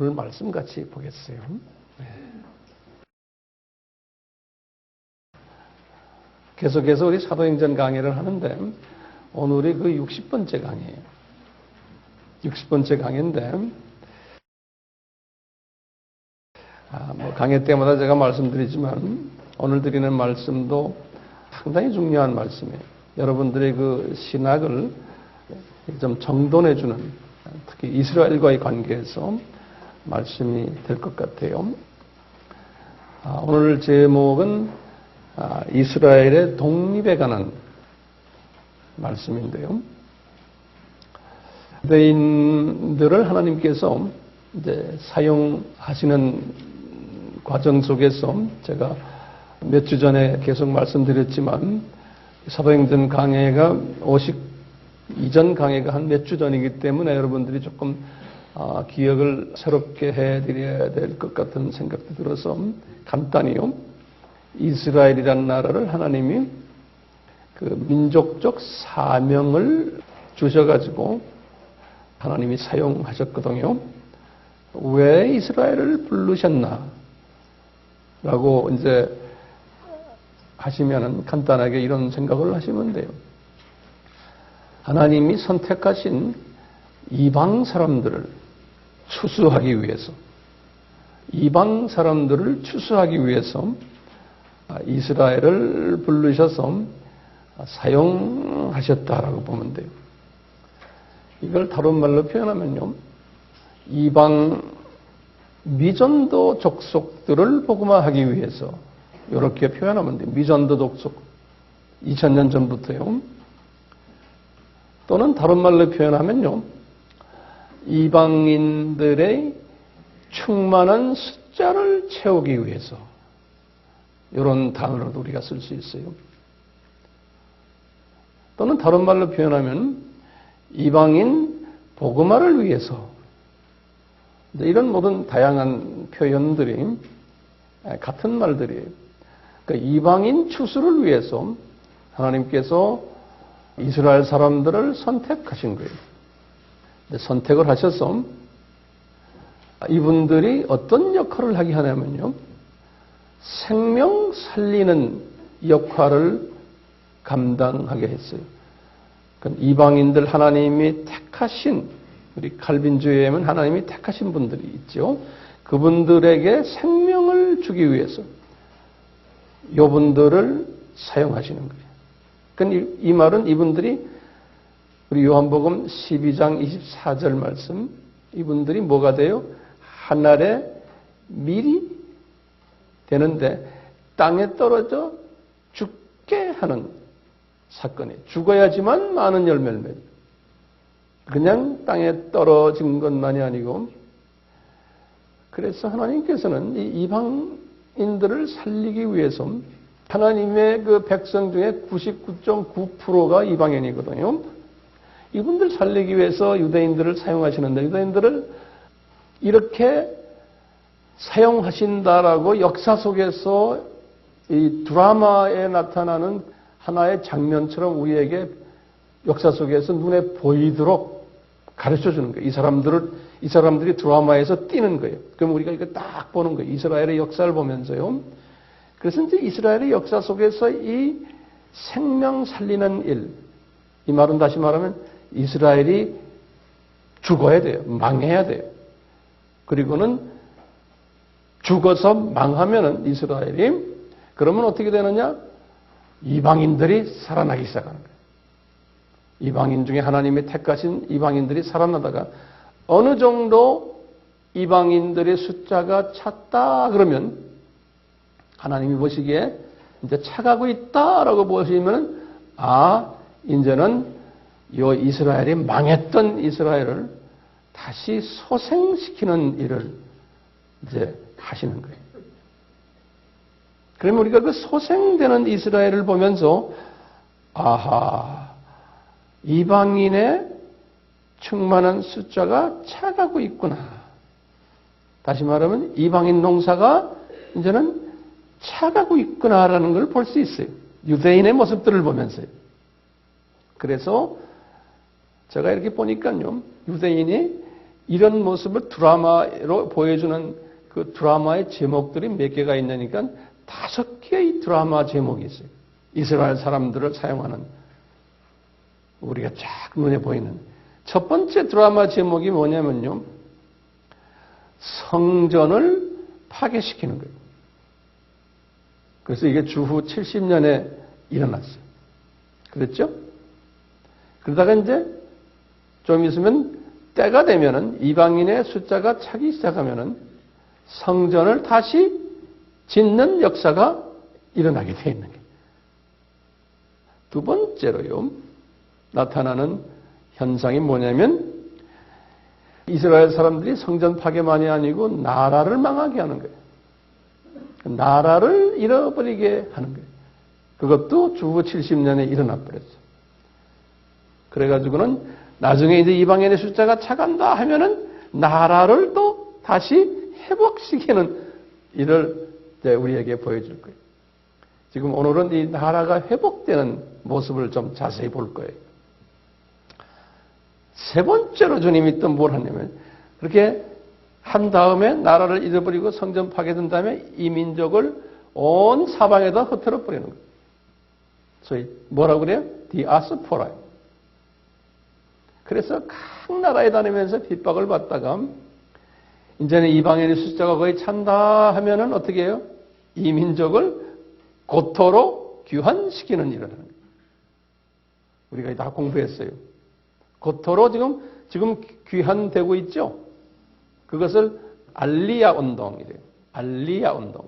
오늘 말씀 같이 보겠어요. 네. 계속해서 우리 사도행전 강의를 하는데 오늘이 그 60번째 강의예요. 60번째 강의인데 강의 때마다 제가 말씀드리지만 오늘 드리는 말씀도 상당히 중요한 말씀이에요. 여러분들의 그 신학을 좀 정돈해주는, 특히 이스라엘과의 관계에서 말씀이 될 것 같아요. 오늘 제목은 이스라엘의 독립에 관한 말씀인데요. 유대인들을 하나님께서 이제 사용하시는 과정 속에서 제가 몇 주 전에 계속 말씀드렸지만 사도행전 강해가 50 이전 강해가 한 몇 주 전이기 때문에 여러분들이 조금 기억을 새롭게 해드려야 될 것 같은 생각도 들어서 간단히요. 이스라엘이라는 나라를 하나님이 그 민족적 사명을 주셔가지고 하나님이 사용하셨거든요. 왜 이스라엘을 부르셨나? 라고 이제 하시면은 간단하게 이런 생각을 하시면 돼요. 하나님이 선택하신 이방 사람들을 추수하기 위해서, 이방 사람들을 추수하기 위해서 이스라엘을 부르셔서 사용하셨다라고 보면 돼요. 이걸 다른 말로 표현하면요, 이방 미전도 족속들을 복음화하기 위해서 이렇게 표현하면 돼요. 미전도 족속 2000년 전부터요. 또는 다른 말로 표현하면요, 이방인들의 충만한 숫자를 채우기 위해서 이런 단어를 우리가 쓸 수 있어요. 또는 다른 말로 표현하면 이방인 복음화를 위해서, 이런 모든 다양한 표현들이 같은 말들이에요. 그러니까 이방인 추수를 위해서 하나님께서 이스라엘 사람들을 선택하신 거예요. 선택을 하셔서 이분들이 어떤 역할을 하게 하냐면요, 생명 살리는 역할을 감당하게 했어요. 그러니까 이방인들 하나님이 택하신, 우리 칼빈주의에 하면 하나님이 택하신 분들이 있죠. 그분들에게 생명을 주기 위해서 이분들을 사용하시는 거예요. 그러니까 이 말은 이분들이 우리 요한복음 12장 24절 말씀, 이분들이 뭐가 돼요? 하늘의 밀이 되는데 땅에 떨어져 죽게 하는 사건이에요. 죽어야지만 많은 열매를 맺어요. 그냥 땅에 떨어진 것만이 아니고, 그래서 하나님께서는 이 이방인들을 살리기 위해서 하나님의 그 백성 중에 99.9%가 이방인이거든요. 이분들 살리기 위해서 유대인들을 사용하시는데, 유대인들을 이렇게 사용하신다라고 역사 속에서 이 드라마에 나타나는 하나의 장면처럼 우리에게 역사 속에서 눈에 보이도록 가르쳐 주는 거예요. 이 사람들이 드라마에서 뛰는 거예요. 그럼 우리가 이거 딱 보는 거예요. 이스라엘의 역사를 보면서요. 그래서 이제 이스라엘의 역사 속에서 이 생명 살리는 일, 이 말은 다시 말하면 이스라엘이 죽어야 돼요. 망해야 돼요. 그리고는 죽어서 망하면은 이스라엘이, 그러면 어떻게 되느냐? 이방인들이 살아나기 시작하는 거예요. 이방인 중에 하나님이 택하신 이방인들이 살아나다가 어느 정도 이방인들의 숫자가 찼다 그러면 하나님이 보시기에 이제 차가고 있다라고 보시면, 이제는 이 이스라엘이 망했던 이스라엘을 다시 소생시키는 일을 이제 하시는 거예요. 그러면 우리가 그 소생되는 이스라엘을 보면서 이방인의 충만한 숫자가 차가고 있구나. 다시 말하면 이방인 농사가 이제는 차가고 있구나라는 걸 볼 수 있어요. 유대인의 모습들을 보면서요. 그래서 제가 이렇게 보니까요, 유대인이 이런 모습을 드라마로 보여주는 그 드라마의 제목들이 몇 개가 있으니까 5개의 드라마 제목이 있어요. 이스라엘 사람들을 사용하는 우리가 쫙 눈에 보이는 첫 번째 드라마 제목이 뭐냐면요. 성전을 파괴시키는 거예요. 그래서 이게 주후 70년에 일어났어요. 그랬죠? 그러다가 이제 좀 있으면 때가 되면은 이방인의 숫자가 차기 시작하면은 성전을 다시 짓는 역사가 일어나게 되어 있는 거예요. 두 번째로요. 나타나는 현상이 뭐냐면 이스라엘 사람들이 성전 파괴만이 아니고 나라를 망하게 하는 거예요. 나라를 잃어버리게 하는 거예요. 그것도 주후 70년에 일어나 버렸어요. 그래가지고는 나중에 이제 이방인의 숫자가 차간다 하면은 나라를 또 다시 회복시키는 일을 이제 우리에게 보여줄 거예요. 지금 오늘은 이 나라가 회복되는 모습을 좀 자세히 볼 거예요. 세 번째로 주님이 또 뭘 하냐면 그렇게 한 다음에 나라를 잃어버리고 성전 파괴된 다음에 이 민족을 온 사방에다 흩어져 버리는 거예요. 소위 뭐라고 그래요? 디아스포라. 그래서 각 나라에 다니면서 핍박을 받다가 이제는 이방인의 숫자가 거의 찬다 하면은 어떻게 해요? 이 민족을 고토로 귀환시키는 일을 하는 거예요. 우리가 다 공부했어요. 고토로 지금 귀환되고 있죠? 그것을 알리야 운동이래요. 알리야 운동.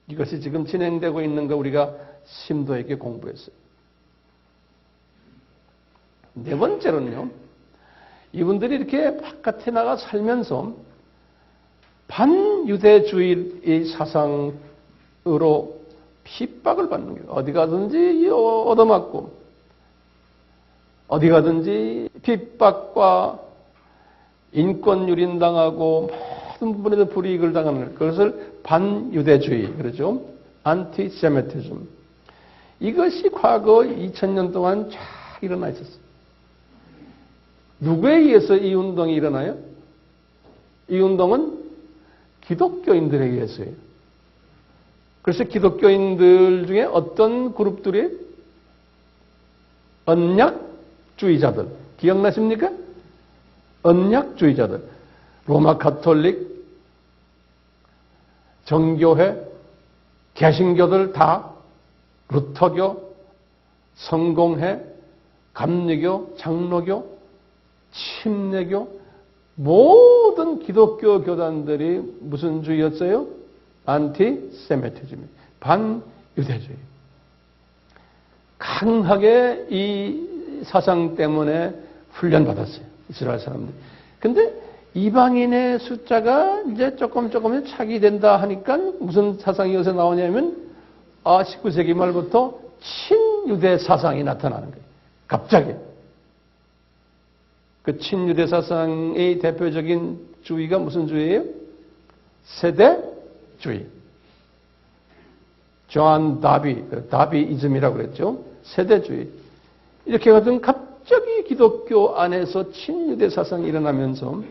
이것이 지금 진행되고 있는 거 우리가 심도 있게 공부했어요. 네 번째로는요. 이분들이 이렇게 바깥에 나가 살면서 반유대주의의 사상으로 핍박을 받는 거예요. 어디 가든지 얻어맞고 어디 가든지 핍박과 인권 유린당하고 모든 부분에서 불이익을 당하는 그것을 반유대주의 그러죠. 안티세미티즘. 이것이 과거 2000년 동안 쫙 일어나 있었어요. 누구에 의해서 이 운동이 일어나요? 이 운동은 기독교인들에 의해서예요. 그래서 기독교인들 중에 어떤 그룹들이 언약주의자들 기억나십니까? 언약주의자들 로마 가톨릭 정교회 개신교들 다 루터교 성공회 감리교 장로교 침례교 모든 기독교 교단들이 무슨 주의였어요? 안티세미티즘, 반유대주의. 강하게 이 사상 때문에 훈련받았어요. 이스라엘 사람들이. 근데 이방인의 숫자가 이제 조금 차기 된다 하니까 무슨 사상이 요새 나오냐면 19세기 말부터 친유대 사상이 나타나는 거예요. 갑자기. 그 친유대 사상의 대표적인 주의가 무슨 주의예요? 세대주의. 존 다비이즘이라고 그랬죠. 세대주의. 이렇게 해가지고 갑자기 기독교 안에서 친유대 사상이 일어나면서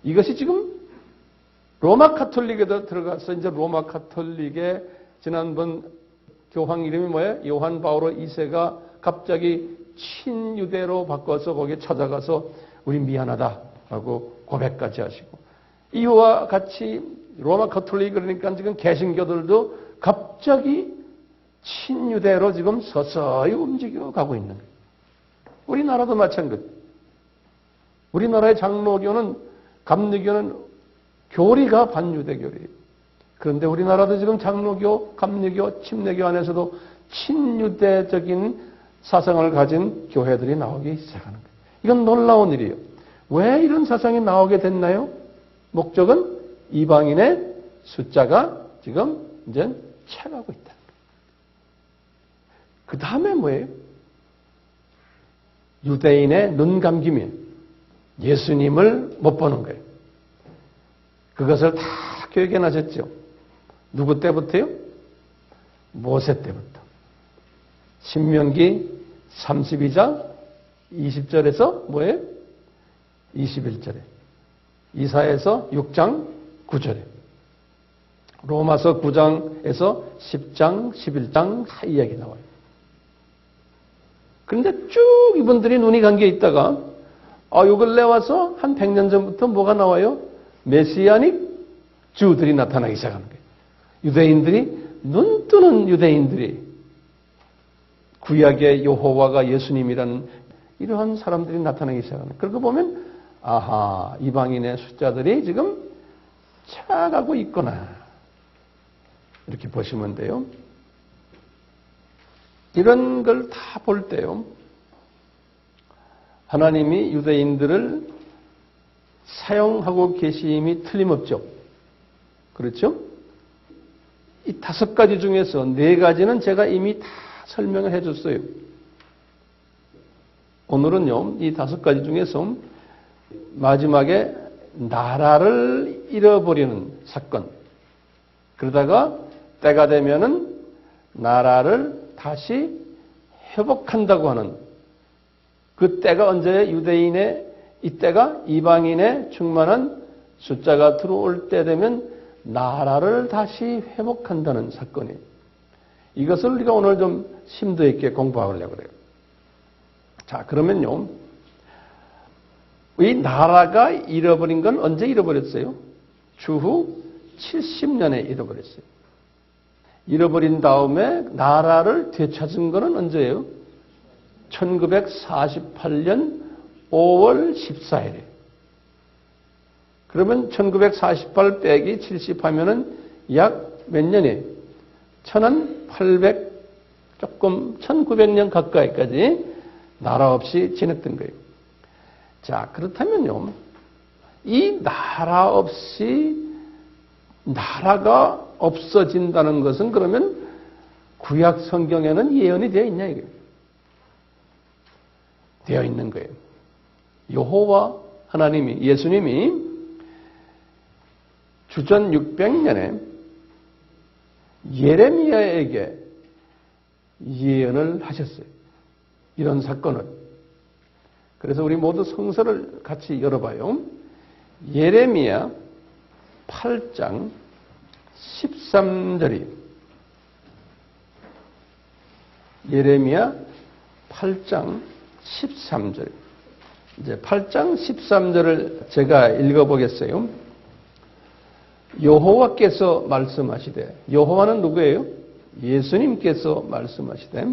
이것이 지금 로마 카톨릭에도 들어가서 이제 로마 카톨릭의 지난번 교황 이름이 뭐예요? 요한 바오로 2세가 갑자기 친유대로 바꿔서 거기에 찾아가서 우리 미안하다라고 고백까지 하시고 이와 같이 로마 카톨릭 그러니까 지금 개신교들도 갑자기 친유대로 지금 서서히 움직여 가고 있는 거예요. 우리나라도 마찬가지. 우리나라의 장로교는 감리교는 교리가 반유대 교리예요. 그런데 우리나라도 지금 장로교, 감리교, 침례교 안에서도 친유대적인 사상을 가진 교회들이 나오기 시작하는 거예요. 이건 놀라운 일이에요. 왜 이런 사상이 나오게 됐나요? 목적은 이방인의 숫자가 지금 이제 차가고 있다. 그 다음에 뭐예요? 유대인의 눈 감김이에요. 예수님을 못 보는 거예요. 그것을 다 교육해놨었죠. 누구 때부터요? 모세 때부터. 신명기 32장 20절에서 뭐예요? 21절에. 이사야서 6장 9절에 로마서 9장에서 10장, 11장 다 이야기 나와요. 그런데 쭉 이분들이 눈이 감겨 있다가 요 근래 와서 한 100년 전부터 뭐가 나와요? 메시아닉 주들이 나타나기 시작하는 거예요. 유대인들이 눈 뜨는 유대인들이 구약의 여호와가 예수님이라는 이러한 사람들이 나타나기 시작하는 거예요. 그러고 보면 아하, 이방인의 숫자들이 지금 차가고 있구나. 이렇게 보시면 돼요. 이런 걸 다 볼 때요. 하나님이 유대인들을 사용하고 계심이 틀림없죠. 그렇죠? 이 5가지 중에서 4가지는 제가 이미 다 설명을 해줬어요. 오늘은요, 이 5가지 중에서 마지막에 나라를 잃어버리는 사건. 그러다가 때가 되면은 나라를 다시 회복한다고 하는 그 때가 언제 유대인의 이 때가 이방인의 충만한 숫자가 들어올 때 되면 나라를 다시 회복한다는 사건이에요. 이것을 우리가 오늘 좀 심도 있게 공부하려고 그래요. 자, 그러면요. 이 나라가 잃어버린 건 언제 잃어버렸어요? 주후 70년에 잃어버렸어요. 잃어버린 다음에 나라를 되찾은 거는 언제예요? 1948년 5월 14일에. 그러면 1948 빼기 70 하면은 약 몇 년이에요? 1800 조금 1900년 가까이까지 나라 없이 지냈던 거예요. 자, 그렇다면요. 이 나라 없이 나라가 없어진다는 것은 그러면 구약 성경에는 예언이 되어 있냐 이거예요. 되어 있는 거예요. 여호와 하나님이 예수님이 주전 600년에 예레미야에게 예언을 하셨어요. 이런 사건을. 그래서 우리 모두 성서를 같이 열어봐요. 예레미야 8장 13절이 예레미야 8장 13절. 이제 8장 13절을 제가 읽어보겠어요. 여호와께서 말씀하시되, 여호와는 누구예요? 예수님께서 말씀하시되,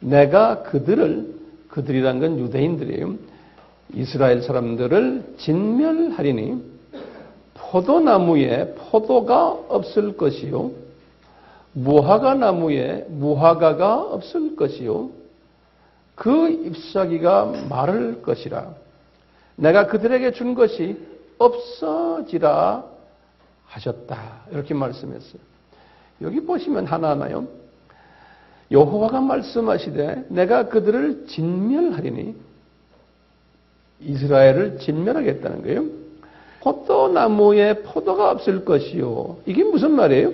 내가 그들이란 건 유대인들이에요. 이스라엘 사람들을 진멸하리니 포도나무에 포도가 없을 것이요, 무화과 나무에 무화과가 없을 것이요, 그 잎사귀가 마를 것이라. 내가 그들에게 준 것이 없어지라 하셨다. 이렇게 말씀했어요. 여기 보시면 하나하나요. 여호와가 말씀하시되 내가 그들을 진멸하리니, 이스라엘을 진멸하겠다는 거예요. 포도나무에 포도가 없을 것이요. 이게 무슨 말이에요?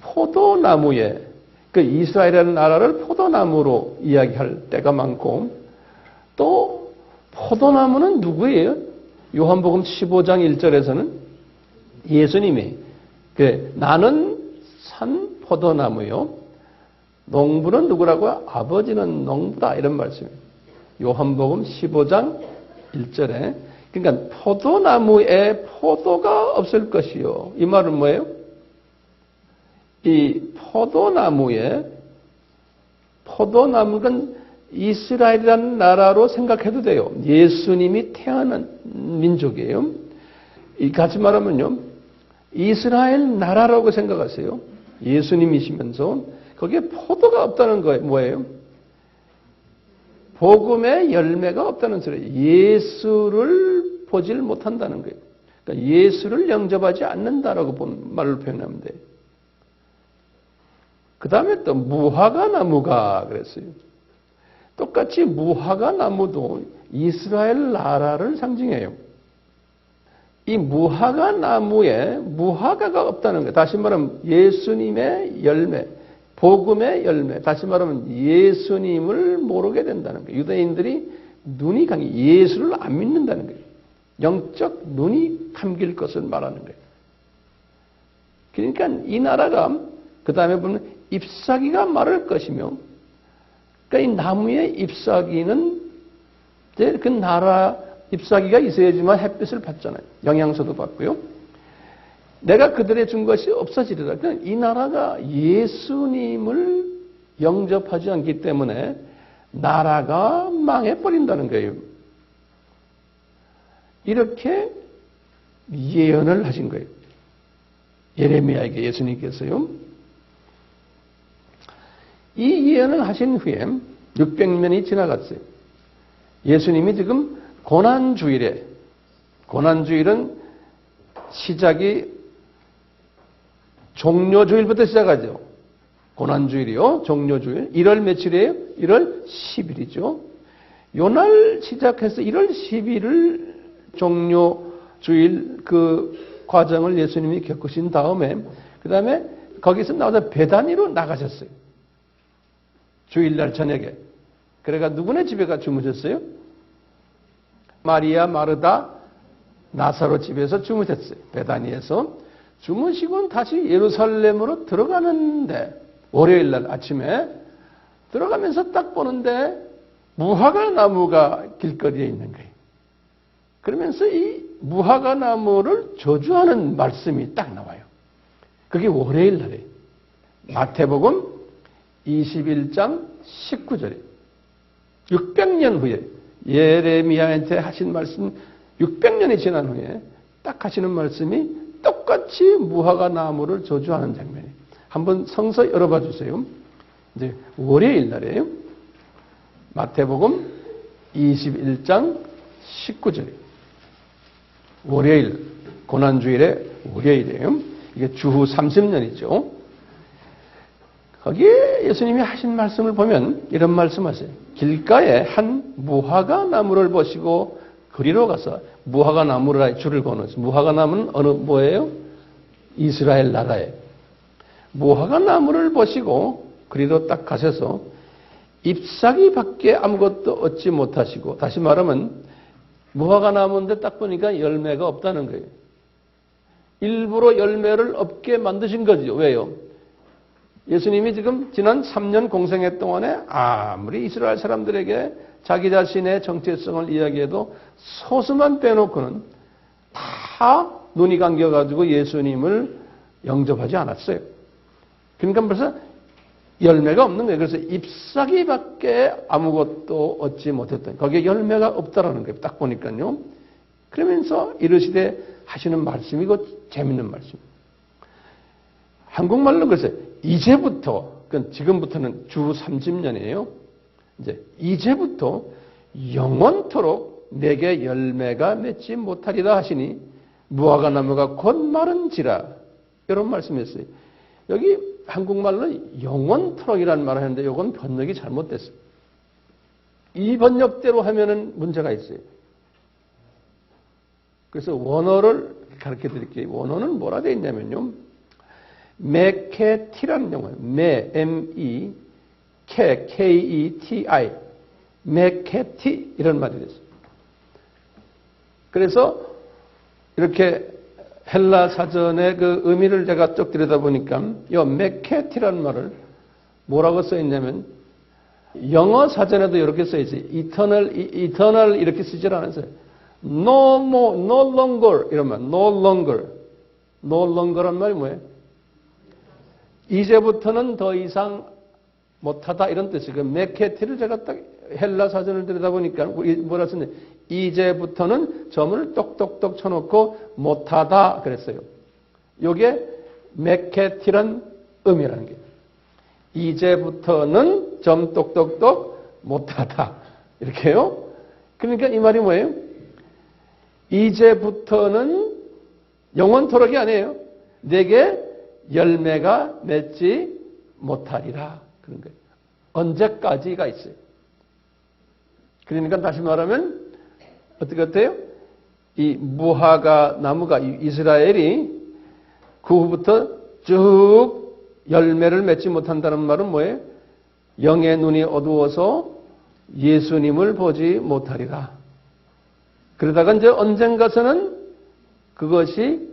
포도나무에, 그 이스라엘이라는 나라를 포도나무로 이야기할 때가 많고, 또 포도나무는 누구예요? 요한복음 15장 1절에서는 예수님이 나는 산 포도나무요, 농부는 누구라고요? 아버지는 농부다, 이런 말씀이에요. 요한복음 15장 1절에. 그러니까 포도나무에 포도가 없을 것이요. 이 말은 뭐예요? 이 포도나무는 이스라엘이라는 나라로 생각해도 돼요. 예수님이 태어난 민족이에요. 같이 말하면요, 이스라엘 나라라고 생각하세요. 예수님이시면서 거기에 포도가 없다는 거예요. 뭐예요? 복음의 열매가 없다는 소리예요. 예수를 보질 못한다는 거예요. 그러니까 예수를 영접하지 않는다라고 말로 표현하면 돼요. 그 다음에 또 무화과 나무가 그랬어요. 똑같이 무화과 나무도 이스라엘 나라를 상징해요. 이 무화과 나무에 무화과가 없다는 거예요. 다시 말하면 예수님의 열매, 복음의 열매, 다시 말하면 예수님을 모르게 된다는 거예요. 유대인들이 눈이 강해 예수를 안 믿는다는 거예요. 영적 눈이 감길 것을 말하는 거예요. 그러니까 이 나라가 그 다음에 보면 잎사귀가 마를 것이며, 그러니까 이 나무의 잎사귀는 그 나라 잎사귀가 있어야지만 햇빛을 받잖아요. 영양소도 받고요. 내가 그들의 준 것이 없어지리라. 그러니까 이 나라가 예수님을 영접하지 않기 때문에 나라가 망해버린다는 거예요. 이렇게 예언을 하신 거예요. 예레미야에게 예수님께서요. 이 예언을 하신 후에 600년이 지나갔어요. 예수님이 지금 고난주일에, 고난주일은 시작이 종료주일부터 시작하죠. 고난주일이요. 종료주일. 1월 며칠이에요? 1월 10일이죠. 요날 시작해서 1월 10일을 종료주일 그 과정을 예수님이 겪으신 다음에 그 다음에 거기서 나와서 베다니로 나가셨어요. 주일날 저녁에. 그래가 누구네 집에 가 주무셨어요? 마리아, 마르다, 나사로 집에서 주무셨어요. 베다니에서. 주무시고는 다시 예루살렘으로 들어가는데 월요일날 아침에 들어가면서 딱 보는데 무화과 나무가 길거리에 있는 거예요. 그러면서 이 무화과 나무를 저주하는 말씀이 딱 나와요. 그게 월요일 날이에요. 마태복음 21장 19절에 600년 후에 예레미야한테 하신 말씀 600년이 지난 후에 딱 하시는 말씀이 똑같이 무화과 나무를 저주하는 장면이에요. 한번 성서 열어봐 주세요. 이제 월요일 날이에요. 마태복음 21장 19절에 월요일, 고난주일에 월요일이에요. 이게 주후 30년이죠. 거기에 예수님이 하신 말씀을 보면 이런 말씀하세요. 길가에 한 무화과 나무를 보시고 그리로 가서 무화과 나무를 줄을 거놓으세요. 무화과 나무는 어느 뭐예요? 이스라엘 나라에. 무화과 나무를 보시고 그리로 딱 가셔서 잎사귀밖에 아무것도 얻지 못하시고, 다시 말하면 무화과 나무인데 딱 보니까 열매가 없다는 거예요. 일부러 열매를 없게 만드신 거죠. 왜요? 예수님이 지금 지난 3년 공생애 동안에 아무리 이스라엘 사람들에게 자기 자신의 정체성을 이야기해도 소수만 빼놓고는 다 눈이 감겨가지고 예수님을 영접하지 않았어요. 그러니까 벌써 열매가 없는 거예요. 그래서 잎사귀밖에 아무것도 얻지 못했던, 거기에 열매가 없다라는 거예요. 딱 보니까요. 그러면서 이르시되 하시는 말씀이 그 재밌는 말씀. 한국말로 그래서 이제부터, 그러니까 지금부터는 주 30년이에요. 이제부터 영원토록 내게 열매가 맺지 못하리라 하시니 무화과 나무가 곧 마른지라. 이런 말씀이었어요. 여기 한국말로 영원토록이라는 말을 하는데 이건 번역이 잘못됐어요. 이 번역대로 하면은 문제가 있어요. 그래서 원어를 가르쳐 드릴게요. 원어는 뭐라 되어 있냐면요. 메케티라는 용어예요. M-E, K-E-T-I. 메케티 이런 말이 됐어요. 그래서 이렇게 헬라 사전의 그 의미를 제가 쭉 들여다보니까 이 메케티라는 말을 뭐라고 써있냐면 영어 사전에도 이렇게 써있어요. eternal 이렇게 쓰질 않았어요. no more, no longer 이런 말, no longer란 말이 뭐예요? 이제부터는 더 이상 못하다 이런 뜻이에요. 그 메케티를 제가 딱 헬라 사전을 들여다보니까 뭐라 썼냐? 이제부터는 점을 똑똑똑 쳐놓고 못하다 그랬어요. 이게 메케티란 의미라는 게. 이제부터는 점 똑똑똑 못하다 이렇게요. 그러니까 이 말이 뭐예요? 이제부터는 영원토록이 아니에요. 내게 열매가 맺지 못하리라 그런 거예요. 언제까지가 있어요. 그러니까 다시 말하면 어떻게 같아요? 이 무화과 나무가 이스라엘이 그 후부터 쭉 열매를 맺지 못한다는 말은 뭐예요? 영의 눈이 어두워서 예수님을 보지 못하리라. 그러다가 이제 언젠가서는 그것이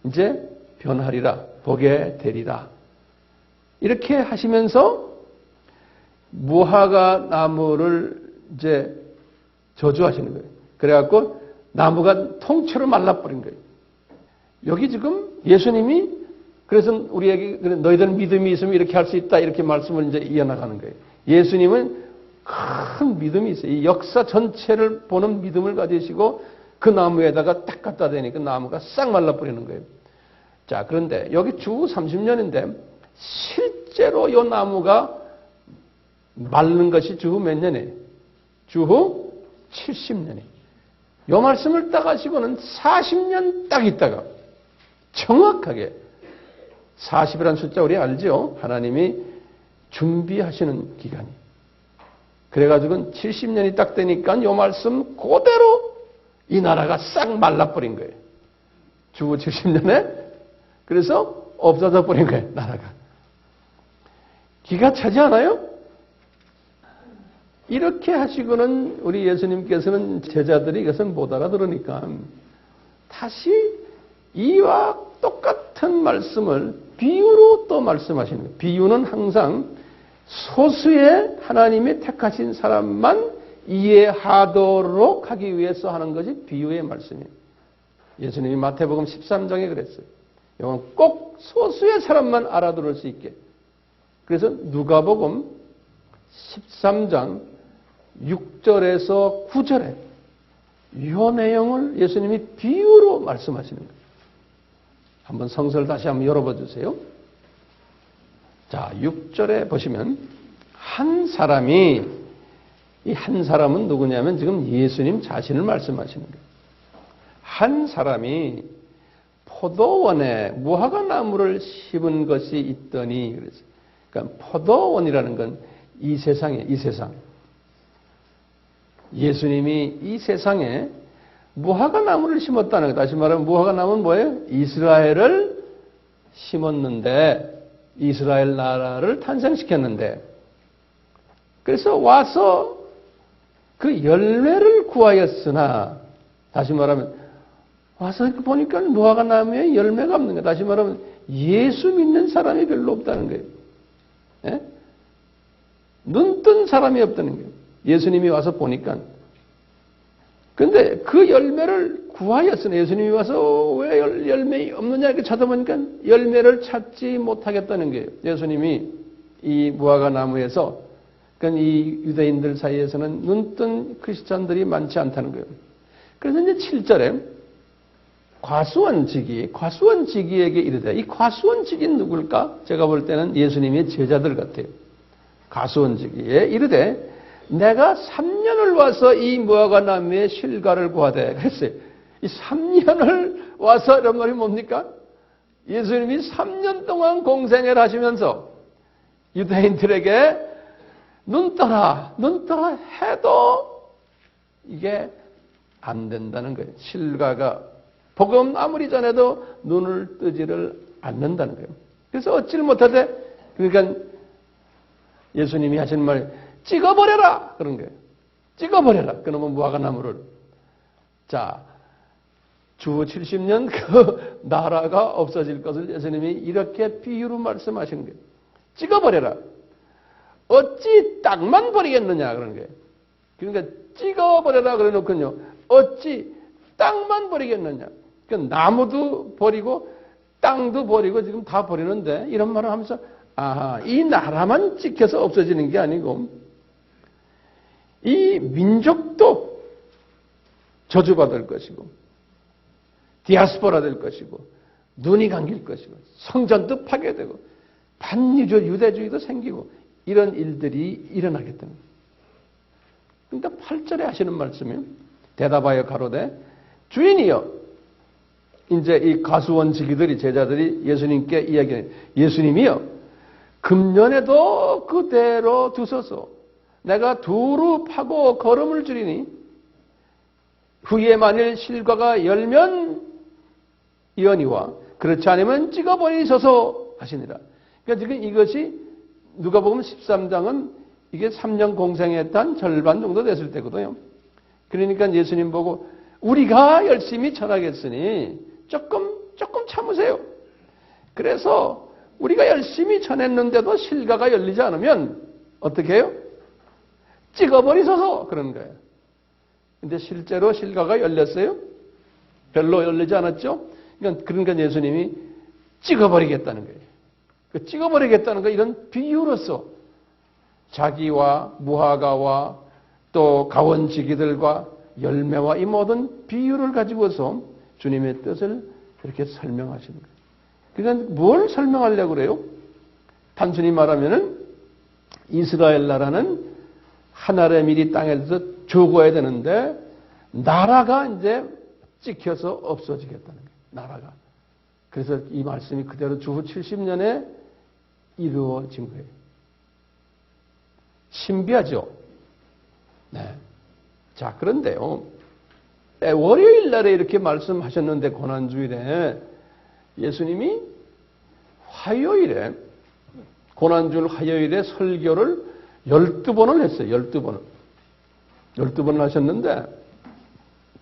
이제 변하리라, 보게 되리라. 이렇게 하시면서 무화과 나무를 이제 저주하시는 거예요. 그래갖고 나무가 통째로 말라버린 거예요. 여기 지금 예수님이 그래서 우리에게 너희들 믿음이 있으면 이렇게 할 수 있다 이렇게 말씀을 이제 이어나가는 거예요. 예수님은 큰 믿음이 있어요. 이 역사 전체를 보는 믿음을 가지시고 그 나무에다가 딱 갖다 대니까 나무가 싹 말라버리는 거예요. 자, 그런데 여기 주후 30년인데 실제로 이 나무가 마른 것이 주후 몇 년이에요? 주후 70년이에요. 이 말씀을 딱 하시고는 40년 딱 있다가 정확하게 40이라는 숫자 우리 알죠? 하나님이 준비하시는 기간이. 그래가지고 70년이 딱 되니까 이 말씀 그대로 이 나라가 싹 말라버린 거예요. 주후 70년에. 그래서 없어져 버린 거예요, 나라가. 기가 차지 않아요? 이렇게 하시고는 우리 예수님께서는 제자들이 이것을 못 알아들으니까 다시 이와 똑같은 말씀을 비유로 또 말씀하시는 거예요. 비유는 항상 소수의 하나님이 택하신 사람만 이해하도록 하기 위해서 하는 것이 비유의 말씀이에요. 예수님이 마태복음 13장에 그랬어요. 이건 꼭 소수의 사람만 알아들을 수 있게. 그래서 누가복음 13장 6절에서 9절에 이 내용을 예수님이 비유로 말씀하시는 거예요. 한번 성서를 다시 한번 열어봐 주세요. 자, 6절에 보시면 한 사람이, 이 한 사람은 누구냐면 지금 예수님 자신을 말씀하시는 거예요. 한 사람이 포도원에 무화과 나무를 심은 것이 있더니, 그러니까 포도원이라는 건 이 세상이에요, 이 세상. 예수님이 이 세상에 무화과 나무를 심었다는 것. 다시 말하면 무화과 나무는 뭐예요? 이스라엘을 심었는데, 이스라엘 나라를 탄생시켰는데, 그래서 와서 그 열매를 구하였으나, 다시 말하면 와서 보니까 무화과 나무에 열매가 없는 거예요. 다시 말하면 예수 믿는 사람이 별로 없다는 거예요. 예? 눈뜬 사람이 없다는 거예요. 예수님이 와서 보니까. 그런데 그 열매를 구하였으나, 예수님이 와서 왜 열매 없느냐 이렇게 찾아보니까 열매를 찾지 못하겠다는 거예요. 예수님이 이 무화과 나무에서, 그러니까 이 유대인들 사이에서는 눈뜬 크리스찬들이 많지 않다는 거예요. 그래서 이제 7절에 과수원지기에게 이르되, 이 과수원지기는 누굴까? 제가 볼 때는 예수님의 제자들 같아요. 과수원지기에 이르되 내가 3년을 와서 이 무화과 나무의 실과를 구하되 그랬어요. 이 3년을 와서 이런 말이 뭡니까? 예수님이 3년 동안 공생을 하시면서 유대인들에게 눈 떠라 해도 이게 안 된다는 거예요. 실과가 복음 아무리 전해도 눈을 뜨지를 않는다는 거예요. 그래서 얻지를 못하되, 그러니까 예수님이 하시는 말이 찍어버려라 그런 거예요. 찍어버려라 그놈의 무화과 나무를. 자, 주후 70년 그 나라가 없어질 것을 예수님이 이렇게 비유로 말씀하시는 거예요. 찍어버려라. 어찌 땅만 버리겠느냐 그런 거예요. 그러니까 찍어버려라 그래 놓군요. 어찌 땅만 버리겠느냐. 그러니까 나무도 버리고 땅도 버리고 지금 다 버리는데, 이런 말을 하면서 아하, 이 나라만 찍혀서 없어지는 게 아니고 이 민족도 저주받을 것이고 디아스포라 될 것이고 눈이 감길 것이고 성전도 파괴되고 반유대주의도 생기고 이런 일들이 일어나겠다는 거예요. 그러니까 8절에 하시는 말씀이요. 대답하여 가로되 주인이여. 이제 이 가수원지기들이, 제자들이 예수님께 이야기해요. 예수님이요, 금년에도 그대로 두소서. 내가 두루 파고 거름을 주리니 후에 만일 실과가 열면 이언이와 그렇지 않으면 찍어버리소서 하시니라. 그러니까 지금 이것이 누가복음 13장은 이게 3년 공생에 단 절반 정도 됐을 때거든요. 그러니까 예수님 보고 우리가 열심히 전하겠으니 조금 참으세요. 그래서 우리가 열심히 전했는데도 실가가 열리지 않으면 어떻게 해요? 찍어버리소서 그런 거예요. 근데 실제로 실가가 열렸어요? 별로 열리지 않았죠? 그러니까 예수님이 찍어버리겠다는 거예요. 그 찍어버리겠다는 거 이런 비유로서 자기와 무화과와 또 가원지기들과 열매와 이 모든 비유를 가지고서 주님의 뜻을 그렇게 설명하시는 거예요. 그러니까 뭘 설명하려고 그래요? 단순히 말하면은 이스라엘 나라는 하늘의 밀이 땅에서 죽어야 되는데 나라가 이제 찍혀서 없어지겠다는 거예요. 나라가. 그래서 이 말씀이 그대로 주후 70년에 이루어진 거예요. 신비하죠? 네. 자, 그런데요. 월요일 날에 이렇게 말씀하셨는데 고난주일에 예수님이 화요일에 고난주일 화요일에 설교를 12번을 했어요. 12번을. 12번을 하셨는데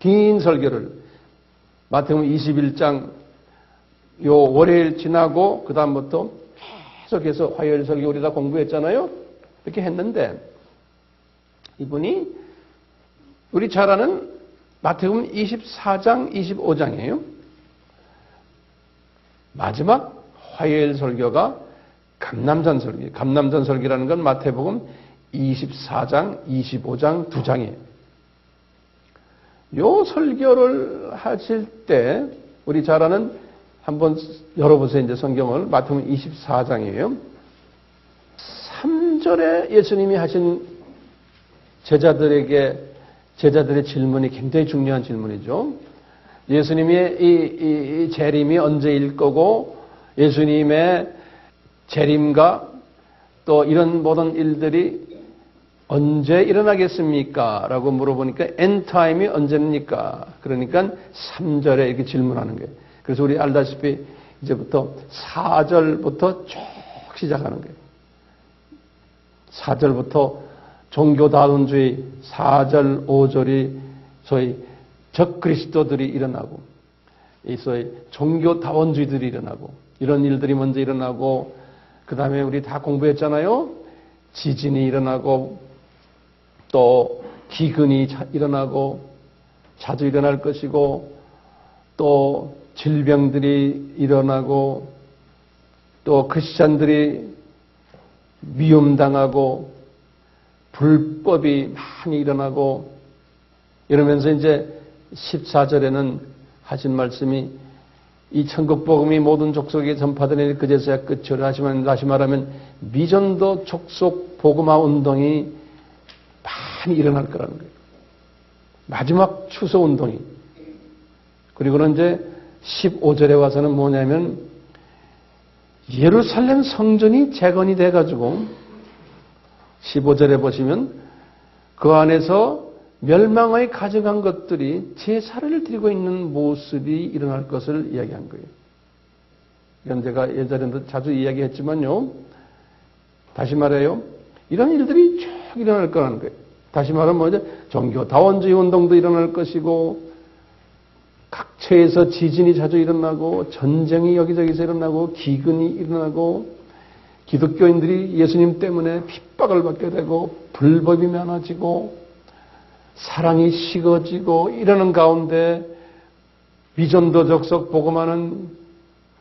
긴 설교를 마태복음 21장 요 월요일 지나고 그 다음부터 계속해서 화요일 설교 우리 다 공부했잖아요. 이렇게 했는데 이분이 우리 잘 아는 마태복음 24장 25장이에요. 마지막 화요일 설교가 감남산 설교. 감남산 설교라는 건 마태복음 24장 25장 두 장이에요. 요 설교를 하실 때 우리 잘 아는 한번 열어보세요. 이제 성경을 마태복음 24장이에요. 3절에 예수님이 하신 제자들의 질문이 굉장히 중요한 질문이죠. 예수님의 이 재림이 언제일 거고 예수님의 재림과 또 이런 모든 일들이 언제 일어나겠습니까? 라고 물어보니까 엔타임이 언제입니까? 그러니까 3절에 이렇게 질문하는 거예요. 그래서 우리 알다시피 이제부터 4절부터 쭉 시작하는 거예요. 4절부터 종교다원주의 4절, 5절이 소위 적그리스도들이 일어나고 이 소위 종교다원주의들이 일어나고 이런 일들이 먼저 일어나고 그 다음에 우리 다 공부했잖아요. 지진이 일어나고 또 기근이 일어나고 자주 일어날 것이고 또 질병들이 일어나고 또 크리스찬들이 미움당하고 불법이 많이 일어나고 이러면서 이제 14절에는 하신 말씀이 이 천국 복음이 모든 족속에 전파되니 그제서야 끝이라 하시면 다시 말하면 미전도 족속 복음화 운동이 많이 일어날 거라는 거예요. 마지막 추수 운동이. 그리고는 이제 15절에 와서는 뭐냐면 예루살렘 성전이 재건이 돼가지고 15절에 보시면 그 안에서 멸망의 가증한 것들이 제사를 드리고 있는 모습이 일어날 것을 이야기한 거예요. 이건 제가 예전에도 자주 이야기했지만요. 다시 말해요. 이런 일들이 쭉 일어날 거라는 거예요. 다시 말하면 뭐죠? 종교다원주의 운동도 일어날 것이고 각처에서 지진이 자주 일어나고 전쟁이 여기저기서 일어나고 기근이 일어나고 기독교인들이 예수님 때문에 핍박을 받게 되고 불법이 많아지고 사랑이 식어지고 이러는 가운데 위전도 적석 복음화는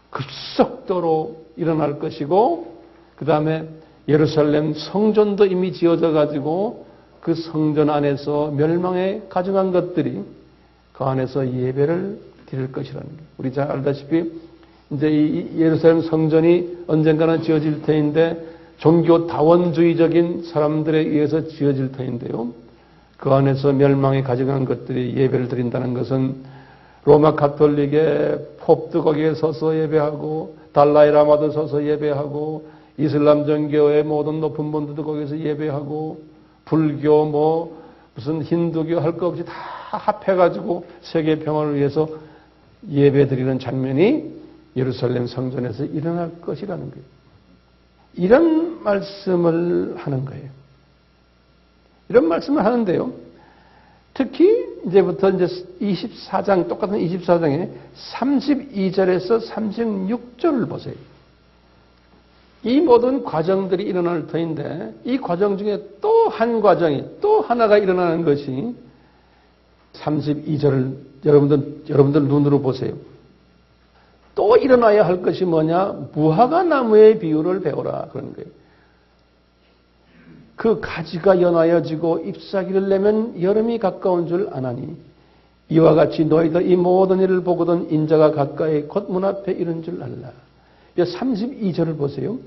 급속도로 일어날 것이고 그 다음에 예루살렘 성전도 이미 지어져 가지고 그 성전 안에서 멸망에 가증한 것들이 그 안에서 예배를 드릴 것이라는 거예요. 우리 잘 알다시피 이제 이 예루살렘 성전이 언젠가는 지어질 터인데 종교 다원주의적인 사람들에 의해서 지어질 터인데요. 그 안에서 멸망에 가증한 것들이 예배를 드린다는 것은 로마 가톨릭의 pop도 거기에 서서 예배하고 달라이라마도 서서 예배하고 이슬람 종교의 모든 높은 분들도 거기서 예배하고 불교 무슨 힌두교 할 것 없이 다 합해가지고 세계 평화를 위해서 예배드리는 장면이 예루살렘 성전에서 일어날 것이라는 거예요. 이런 말씀을 하는 거예요. 이런 말씀을 하는데요. 특히 이제부터 이제 24장, 똑같은 24장에 32절에서 36절을 보세요. 이 모든 과정들이 일어날 터인데, 이 과정 중에 또 한 과정이, 또 하나가 일어나는 것이 32절을 여러분들 눈으로 보세요. 또 일어나야 할 것이 뭐냐? 무화과 나무의 비유를 배우라. 그런 거예요. 그 가지가 연하여지고 잎사귀를 내면 여름이 가까운 줄 아나니 이와 같이 너희들 이 모든 일을 보거든 인자가 가까이 곧 문 앞에 이른 줄 알라. 32절을 보세요.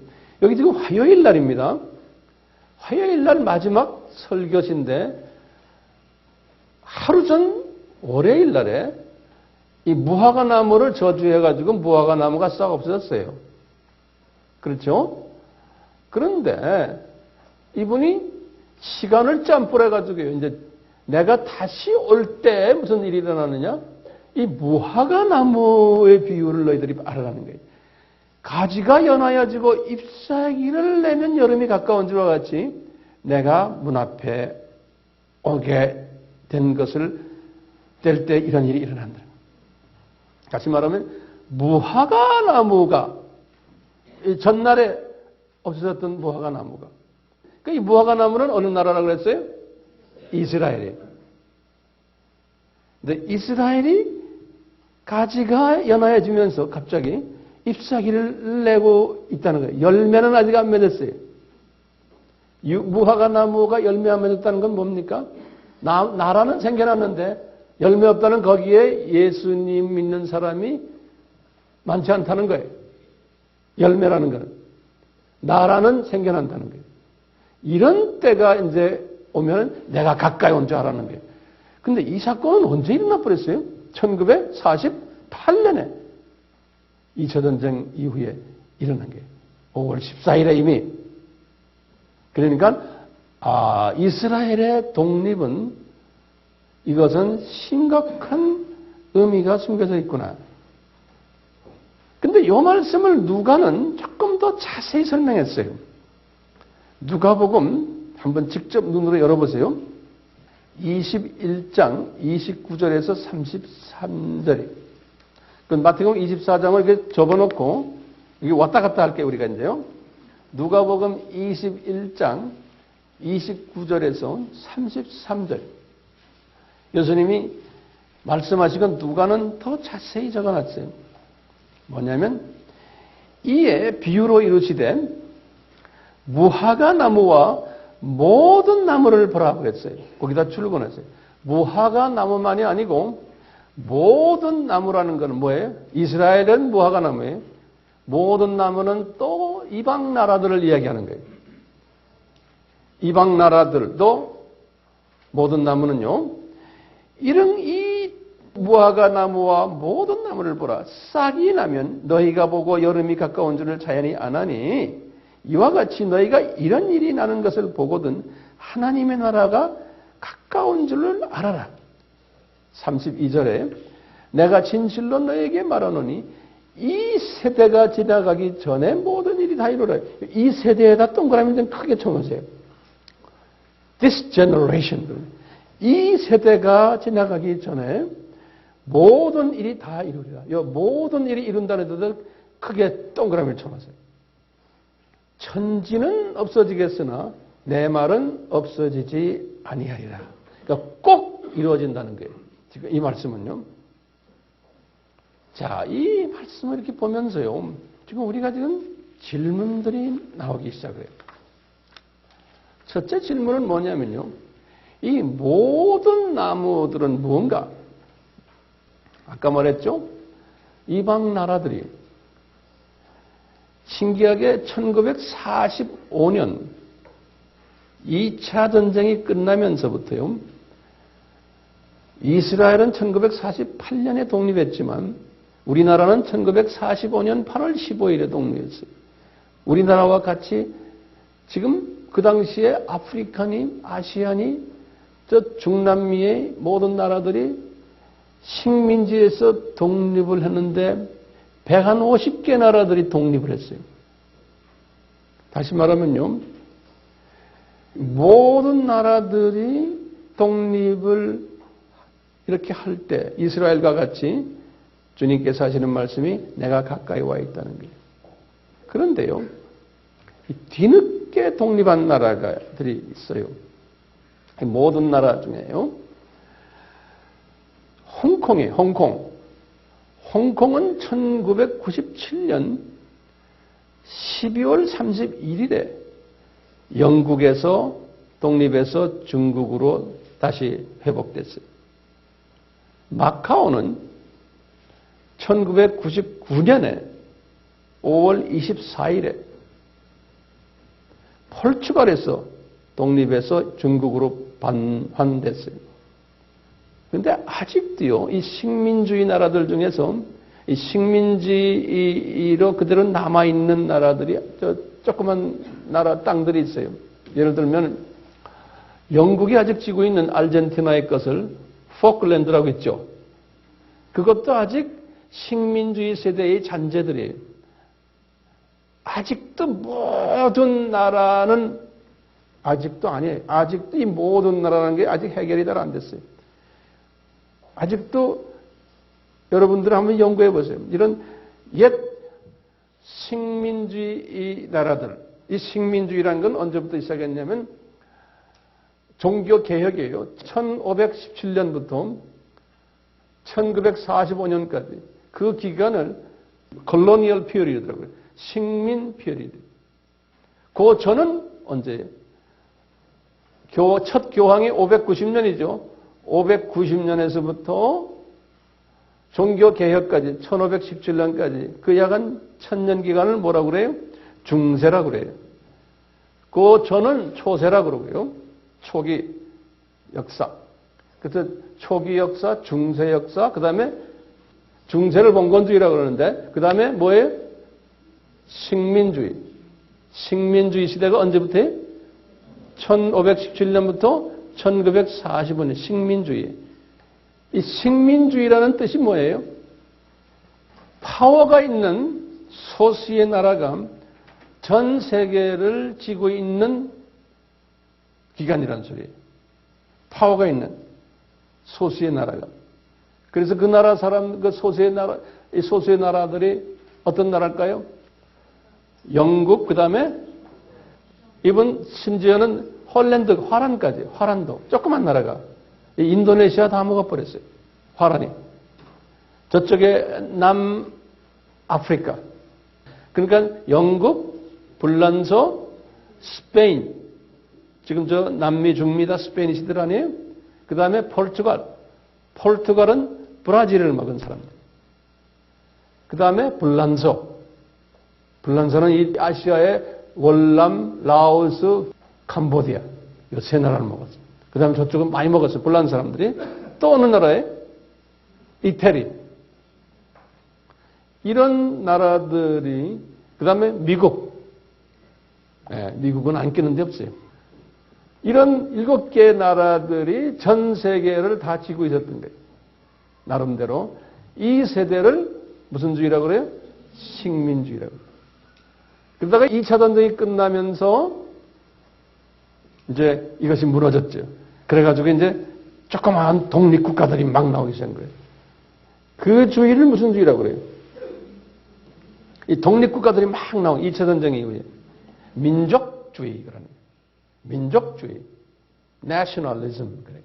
여기 지금 화요일 날입니다. 화요일 날 마지막 설교신데 하루 전 월요일 날에 이 무화과 나무를 저주해가지고 무화과 나무가 싹 없어졌어요. 그렇죠? 그런데 이분이 시간을 짬뿌려가지고요. 이제 내가 다시 올 때 무슨 일이 일어나느냐? 이 무화과 나무의 비유를 너희들이 알아라는 거예요. 가지가 연하여지고 잎사귀를 내면 여름이 가까운 줄과 같이 내가 문 앞에 오게 된 것을 될 때 이런 일이 일어난다. 다시 말하면 무화과 나무가 전날에 없어졌던 무화과 나무가 이 무화과 나무는 어느 나라라고 그랬어요? 이스라엘이에요. 근데 이스라엘이 가지가 연하여지면서 갑자기 잎사귀를 내고 있다는 거예요. 열매는 아직 안 맺었어요. 무화과 나무가 열매 안 맺었다는 건 뭡니까? 나라는 생겨났는데 열매 없다는 거기에 예수님 믿는 사람이 많지 않다는 거예요. 열매라는 거는. 나라는 생겨난다는 거예요. 이런 때가 이제 오면 내가 가까이 온 줄 알았는 거예요. 근데 이 사건은 언제 일어나 버렸어요? 1948년에 2차 전쟁 이후에 일어난 거예요. 5월 14일에 이미. 그러니까 이스라엘의 독립은 이것은 심각한 의미가 숨겨져 있구나. 근데 이 말씀을 누가는 조금 더 자세히 설명했어요. 누가복음 한번 직접 눈으로 열어보세요. 21장 29절에서 33절이. 그 마태복음 24장을 이렇게 접어놓고 이게 왔다 갔다 할게요. 우리가 이제요. 누가복음 21장 29절에서 33절. 예수님이 말씀하시건 누가는 더 자세히 적어놨어요. 뭐냐면 이에 비유로 이루시되 무화과 나무와 모든 나무를 보라 그랬어요. 거기다 출근했어요. 무화과 나무만이 아니고 모든 나무라는 것은 뭐예요? 이스라엘은 무화과 나무예요. 모든 나무는 또 이방 나라들을 이야기하는 거예요. 이방 나라들도 모든 나무는요. 이런 이 무화과 나무와 모든 나무를 보라. 싹이 나면 너희가 보고 여름이 가까운 줄을 자연히 아나니 이와 같이 너희가 이런 일이 나는 것을 보거든 하나님의 나라가 가까운 줄을 알아라. 32절에 내가 진실로 너에게 말하노니 이 세대가 지나가기 전에 모든 일이 다 이루어라. 이 세대에다 동그라미 좀 크게 쳐놓으세요. This generation. 이 세대가 지나가기 전에 모든 일이 다 이루리라. 이 모든 일이 이룬다는 뜻을 크게 동그라미를 쳐놓으세요. 천지는 없어지겠으나 내 말은 없어지지 아니하리라. 그러니까 꼭 이루어진다는 거예요. 지금 이 말씀은요. 자, 이 말씀을 이렇게 보면서요. 지금 우리가 지금 질문들이 나오기 시작해요. 첫째 질문은 뭐냐면요. 이 모든 나무들은 무언가? 아까 말했죠? 이방 나라들이 신기하게 1945년 2차 전쟁이 끝나면서부터요. 이스라엘은 1948년에 독립했지만 우리나라는 1945년 8월 15일에 독립했어요. 우리나라와 같이 지금 그 당시에 아프리카니 아시아니 저 중남미의 모든 나라들이 식민지에서 독립을 했는데 150개 나라들이 독립을 했어요. 다시 말하면요. 모든 나라들이 독립을 이렇게 할 때 이스라엘과 같이 주님께서 하시는 말씀이 내가 가까이 와 있다는 거예요. 그런데요, 뒤늦게 독립한 나라들이 있어요. 모든 나라 중에요. 홍콩이에요. 홍콩은 1997년 12월 31일에 영국에서 독립해서 중국으로 다시 회복됐어요. 마카오는 1999년에 5월 24일에 포르투갈에서 독립해서 중국으로 반환됐어요. 그런데 아직도요, 이 식민주의 나라들 중에서 이 식민지로 그대로 남아있는 나라들이 조그만 나라 땅들이 있어요. 예를 들면 영국이 아직 쥐고 있는 아르헨티나의 것을 포클랜드라고 있죠. 그것도 아직 식민주의 세대의 잔재들이에요. 아직도 모든 나라는 아직도 아니에요. 아직도 이 모든 나라라는 게 아직 해결이 잘 안 됐어요. 아직도 여러분들 한번 연구해 보세요. 이런 옛 식민주의 나라들, 이 식민주의라는 건 언제부터 시작했냐면 종교개혁이에요. 1517년부터 1945년까지 그 기간을 콜로니얼 피리어드라고요. 식민 피리어드. 그 전은 언제예요? 첫 교황이 590년이죠. 590년에서부터 종교개혁까지 1517년까지 그 약한 1000년 기간을 뭐라고 그래요? 중세라고 그래요. 그 전은 초세라고 그러고요. 초기 역사. 그래서 초기 역사, 중세 역사, 그 다음에 중세를 봉건주의라고 그러는데 그 다음에 뭐예요? 식민주의. 식민주의 시대가 언제부터요? 1517년부터 1945년 식민주의. 이 식민주의라는 뜻이 뭐예요? 파워가 있는 소수의 나라가 전 세계를 쥐고 있는 기관이라는 소리예요. 파워가 있는 소수의 나라가. 그래서 그 나라 사람, 그 소수의 나라, 이 소수의 나라들이 어떤 나라일까요? 영국, 그 다음에 이번 심지어는 홀랜드, 화란까지, 화란도. 조그만 나라가. 인도네시아 다 먹어버렸어요. 화란이. 저쪽에 남아프리카. 그러니까 영국, 불란서, 스페인. 지금 저 남미, 중미 다 스페인이 시들 아니에요? 그 다음에 포르투갈. 포르투갈은 브라질을 먹은 사람들. 그 다음에 불란서. 불란서는 이 아시아의 월남, 라오스, 캄보디아. 이 세 나라를 먹었어요. 그 다음에 저쪽은 많이 먹었어요. 불란 사람들이. 또 어느 나라에? 이태리. 이런 나라들이, 그 다음에 미국. 미국은 안 끼는 데 없어요. 이런 7개의 나라들이 전 세계를 다 쥐고 있었던 거예요. 나름대로. 이 세대를 무슨 주의라고 그래요? 식민주의라고 그래요. 그러다가 2차 전쟁이 끝나면서 이제 이것이 무너졌죠. 그래가지고 이제 조그마한 독립국가들이 막 나오기 시작한 거예요. 그 주의를 무슨 주의라고 그래요? 이 독립국가들이 막 나온 2차 전쟁 이후에 민족주의 그러는 거예요. 민족주의, nationalism 그래요.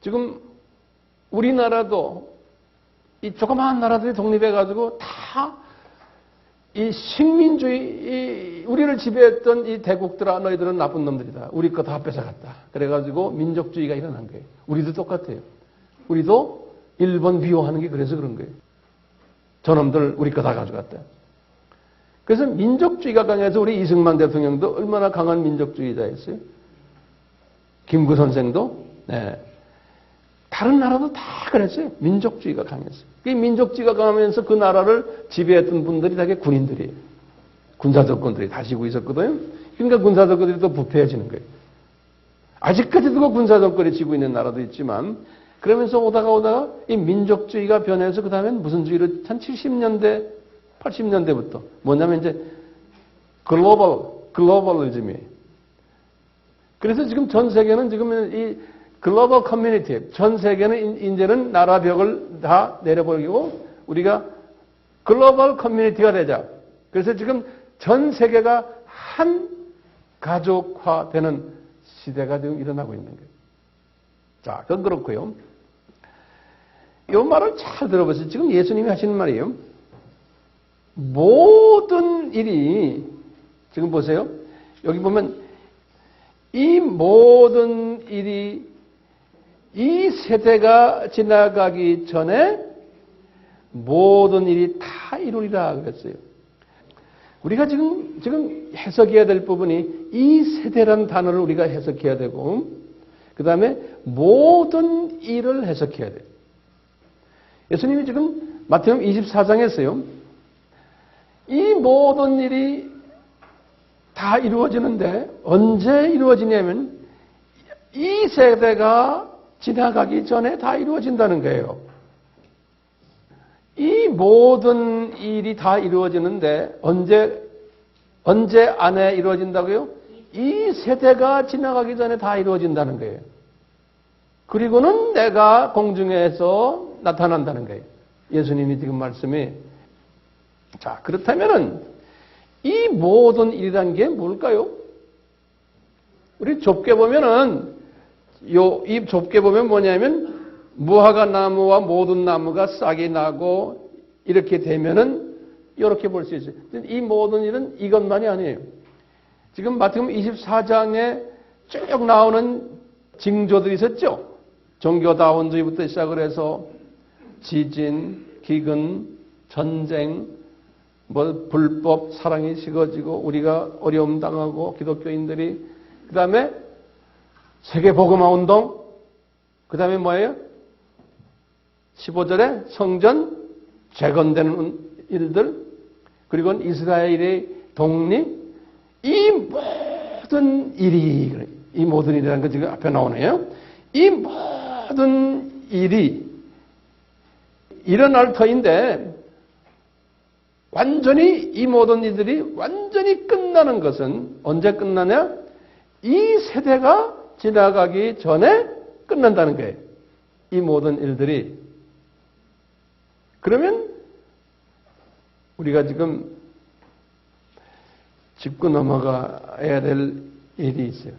지금 우리나라도 이 조그마한 나라들이 독립해가지고 다 이 식민주의, 우리를 지배했던 이 대국들아, 너희들은 나쁜 놈들이다. 우리 거 다 뺏어갔다. 그래가지고 민족주의가 일어난 거예요. 우리도 똑같아요. 우리도 일본 비호하는 게 그래서 그런 거예요. 저놈들 우리 거 다 가져갔다. 그래서 민족주의가 강해서 우리 이승만 대통령도 얼마나 강한 민족주의자였어요. 김구 선생도, 네. 다른 나라도 다 그랬어요. 민족주의가 강했어요. 이 민족주의가 강하면서 그 나라를 지배했던 분들이 다게 군인들이에요. 군사정권들이 다 지고 있었거든요. 그러니까 군사정권들이 또 부패해지는 거예요. 아직까지도 그 군사정권이 지고 있는 나라도 있지만, 그러면서 오다가 이 민족주의가 변해서 그 다음엔 무슨 주의를 1070년대, 80년대부터 뭐냐면 이제 글로벌리즘이에요. 그래서 지금 전 세계는 지금 이 글로벌 커뮤니티, 전 세계는 이제는 나라 벽을 다 내려버리고 우리가 글로벌 커뮤니티가 되자. 그래서 지금 전 세계가 한 가족화되는 시대가 지금 일어나고 있는 거예요. 자, 그건 그렇고요. 이 말을 잘 들어보세요. 지금 예수님이 하시는 말이에요. 모든 일이, 지금 보세요. 여기 보면 이 모든 일이 이 세대가 지나가기 전에 모든 일이 다 이루리라 그랬어요. 우리가 지금 해석해야 될 부분이 이 세대라는 단어를 우리가 해석해야 되고, 그 다음에 모든 일을 해석해야 돼요. 예수님이 지금 마태복음 24장에서요, 이 모든 일이 다 이루어지는데 언제 이루어지냐면 이 세대가 지나가기 전에 다 이루어진다는 거예요. 이 모든 일이 다 이루어지는데 언제 안에 이루어진다고요? 이 세대가 지나가기 전에 다 이루어진다는 거예요. 그리고는 내가 공중에서 나타난다는 거예요. 예수님이 지금 말씀이. 자, 그렇다면은 이 모든 일이라는 게 뭘까요? 우리 좁게 보면은 이 좁게 보면 뭐냐면 무화과 나무와 모든 나무가 싹이 나고 이렇게 되면은 이렇게 볼 수 있어요. 이 모든 일은 이것만이 아니에요. 지금 마태복음 24장에 쭉 나오는 징조들이 있었죠. 종교다원주의부터 시작을 해서 지진, 기근, 전쟁, 불법 사랑이 식어지고 우리가 어려움 당하고 기독교인들이, 그 다음에 세계복음화 운동, 그 다음에 뭐예요? 15절에 성전 재건되는 일들, 그리고 이스라엘의 독립, 이 모든 일이라는 거 지금 앞에 나오네요. 이 모든 일이 일어날 터인데 완전히 이 모든 일들이 완전히 끝나는 것은 언제 끝나냐? 이 세대가 지나가기 전에 끝난다는 거예요. 이 모든 일들이. 그러면 우리가 지금 짚고 넘어가야 될 일이 있어요.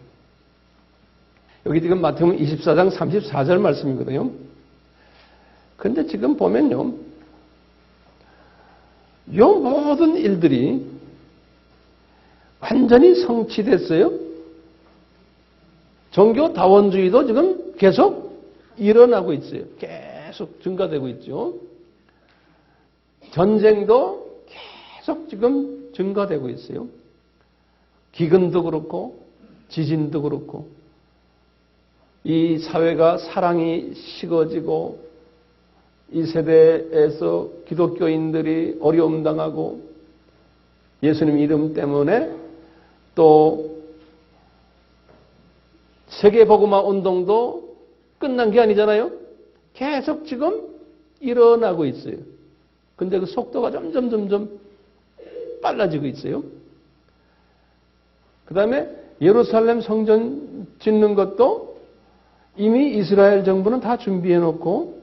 여기 지금 마태복음 24장 34절 말씀이거든요. 그런데 지금 보면요, 이 모든 일들이 완전히 성취됐어요. 종교다원주의도 지금 계속 일어나고 있어요. 계속 증가되고 있죠. 전쟁도 계속 지금 증가되고 있어요. 기근도 그렇고 지진도 그렇고 이 사회가 사랑이 식어지고 이 세대에서 기독교인들이 어려움 당하고 예수님 이름 때문에 또 세계복음화 운동도 끝난 게 아니잖아요. 계속 지금 일어나고 있어요. 근데 그 속도가 점점 빨라지고 있어요. 그 다음에 예루살렘 성전 짓는 것도 이미 이스라엘 정부는 다 준비해 놓고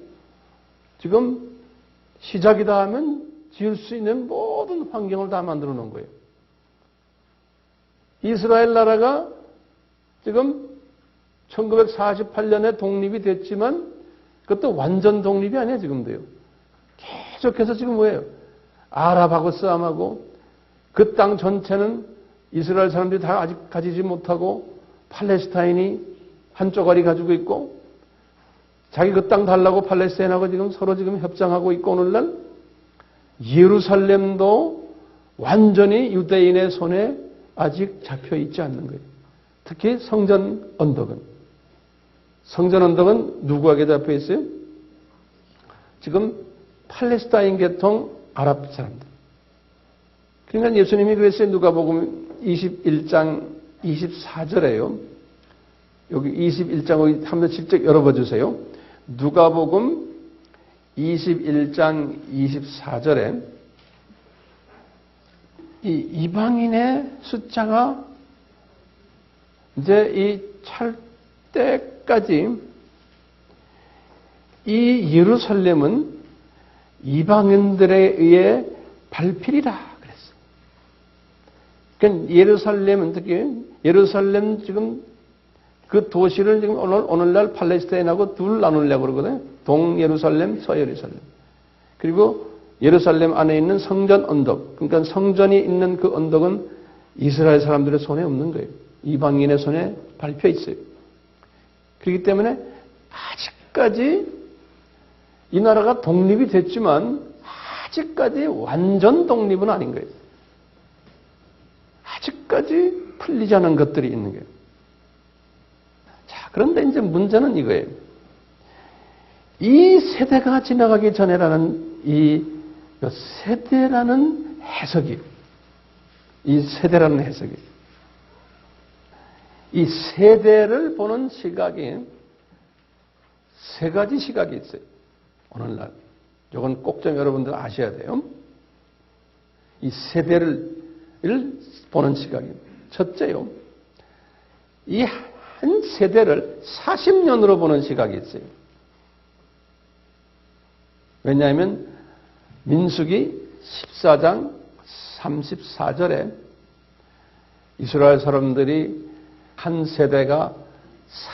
지금 시작이다 하면 지을 수 있는 모든 환경을 다 만들어 놓은 거예요. 이스라엘 나라가 지금 1948년에 독립이 됐지만 그것도 완전 독립이 아니에요, 지금도요. 계속해서 지금 뭐예요? 아랍하고 싸움하고 그 땅 전체는 이스라엘 사람들이 다 아직 가지지 못하고 팔레스타인이 한 쪼가리 가지고 있고 자기 그 땅 달라고 팔레스타인하고 지금 서로 지금 협상하고 있고 오늘날 예루살렘도 완전히 유대인의 손에 아직 잡혀 있지 않는 거예요. 특히 성전 언덕은. 성전 언덕은 누구에게 잡혀 있어요? 지금 팔레스타인 계통 아랍 사람들. 그러니까 예수님이 그랬어요. 누가복음 21장 24절에요. 여기 21장 한번 직접 열어봐 주세요. 누가복음 21장 24절에 이 이방인의 숫자가 이제 이 찰 때까지 이 예루살렘은 이방인들에 의해 발필이라 그랬어요. 그러니까 예루살렘은 특히 예루살렘 지금 그 도시를 지금 오늘날 팔레스타인하고 둘 나누려고 그러거든요. 동예루살렘, 서예루살렘. 그리고 예루살렘 안에 있는 성전 언덕. 그러니까 성전이 있는 그 언덕은 이스라엘 사람들의 손에 없는 거예요. 이방인의 손에 밟혀 있어요. 그렇기 때문에 아직까지 이 나라가 독립이 됐지만 아직까지 완전 독립은 아닌 거예요. 아직까지 풀리지 않은 것들이 있는 거예요. 자, 그런데 이제 문제는 이거예요. 이 세대가 지나가기 전에라는 이 세대라는 해석이, 이 세대라는 해석이, 이 세대를 보는 시각이 세 가지 시각이 있어요. 오늘날. 이건 꼭 좀 여러분들 아셔야 돼요. 이 세대를 보는 시각이. 첫째요. 이 한 세대를 40년으로 보는 시각이 있어요. 왜냐하면 민수기 14장 34절에 이스라엘 사람들이 한 세대가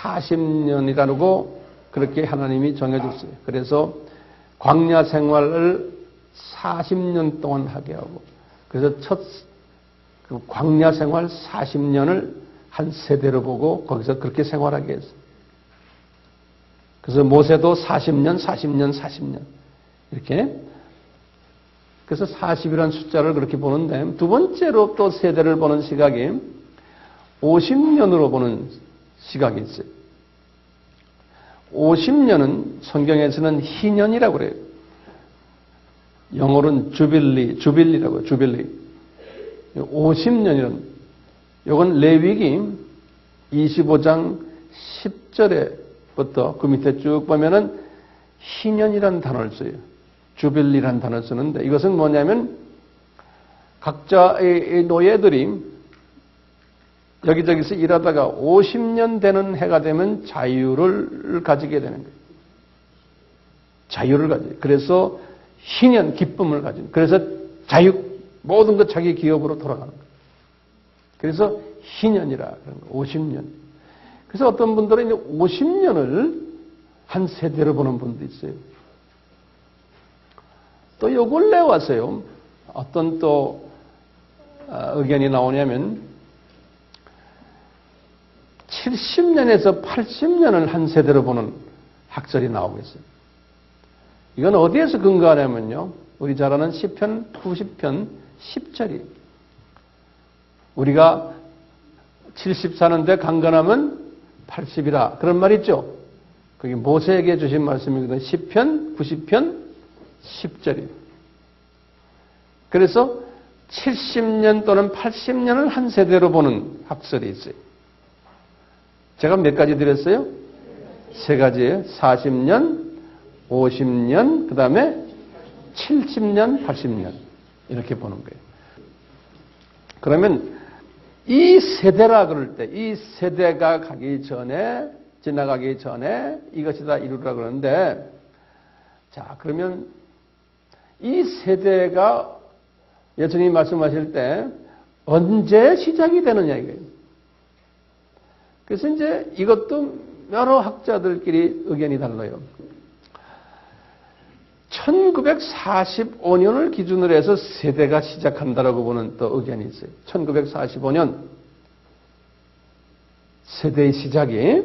40년이라고 그렇게 하나님이 정해줬어요. 그래서 광야 생활을 40년 동안 하게 하고, 그래서 그 광야 생활 40년을 한 세대로 보고 거기서 그렇게 생활하게 했어요. 그래서 모세도 40년, 40년, 40년 이렇게. 그래서 40이라는 숫자를 그렇게 보는데, 두 번째로 또 세대를 보는 시각이 50년으로 보는 시각이 있어요. 50년은 성경에서는 희년이라고 그래요. 영어로는 주빌리라고 해요. 주빌리. 50년이라는, 이건 레위기 25장 10절에부터 그 밑에 쭉 보면은 희년이라는 단어를 써요. 주빌리라는 단어를 쓰는데, 이것은 뭐냐면 각자의 노예들이 여기저기서 일하다가 50년 되는 해가 되면 자유를 가지게 되는 거예요. 자유를 가지고. 그래서 희년, 기쁨을 가지고. 그래서 모든 것 자기 기업으로 돌아가는 거예요. 그래서 희년이라 그런 거예요. 50년. 그래서 어떤 분들은 이제 50년을 한 세대로 보는 분도 있어요. 또 요 근래 와서요, 어떤 또 의견이 나오냐면 70년에서 80년을 한 세대로 보는 학설이 나오고 있어요. 이건 어디에서 근거하냐면요, 우리 잘 아는 시편 90편 10절이, 우리가 70 사는데 강건하면 80이라 그런 말 있죠. 그게 모세에게 주신 말씀이거든요. 시편 90편 10절이에요. 그래서 70년 또는 80년을 한 세대로 보는 학설이 있어요. 제가 몇 가지 드렸어요? 세 가지예요. 40년, 50년, 그 다음에 70년, 80년 이렇게 보는 거예요. 그러면 이 세대라 그럴 때, 이 세대가 가기 전에, 지나가기 전에 이것이 다 이루라 그러는데, 자, 그러면 이 세대가 예수님이 말씀하실 때 언제 시작이 되느냐 이거예요. 그래서 이제 이것도 여러 학자들끼리 의견이 달라요. 1945년을 기준으로 해서 세대가 시작한다라고 보는 또 의견이 있어요. 1945년 세대의 시작이.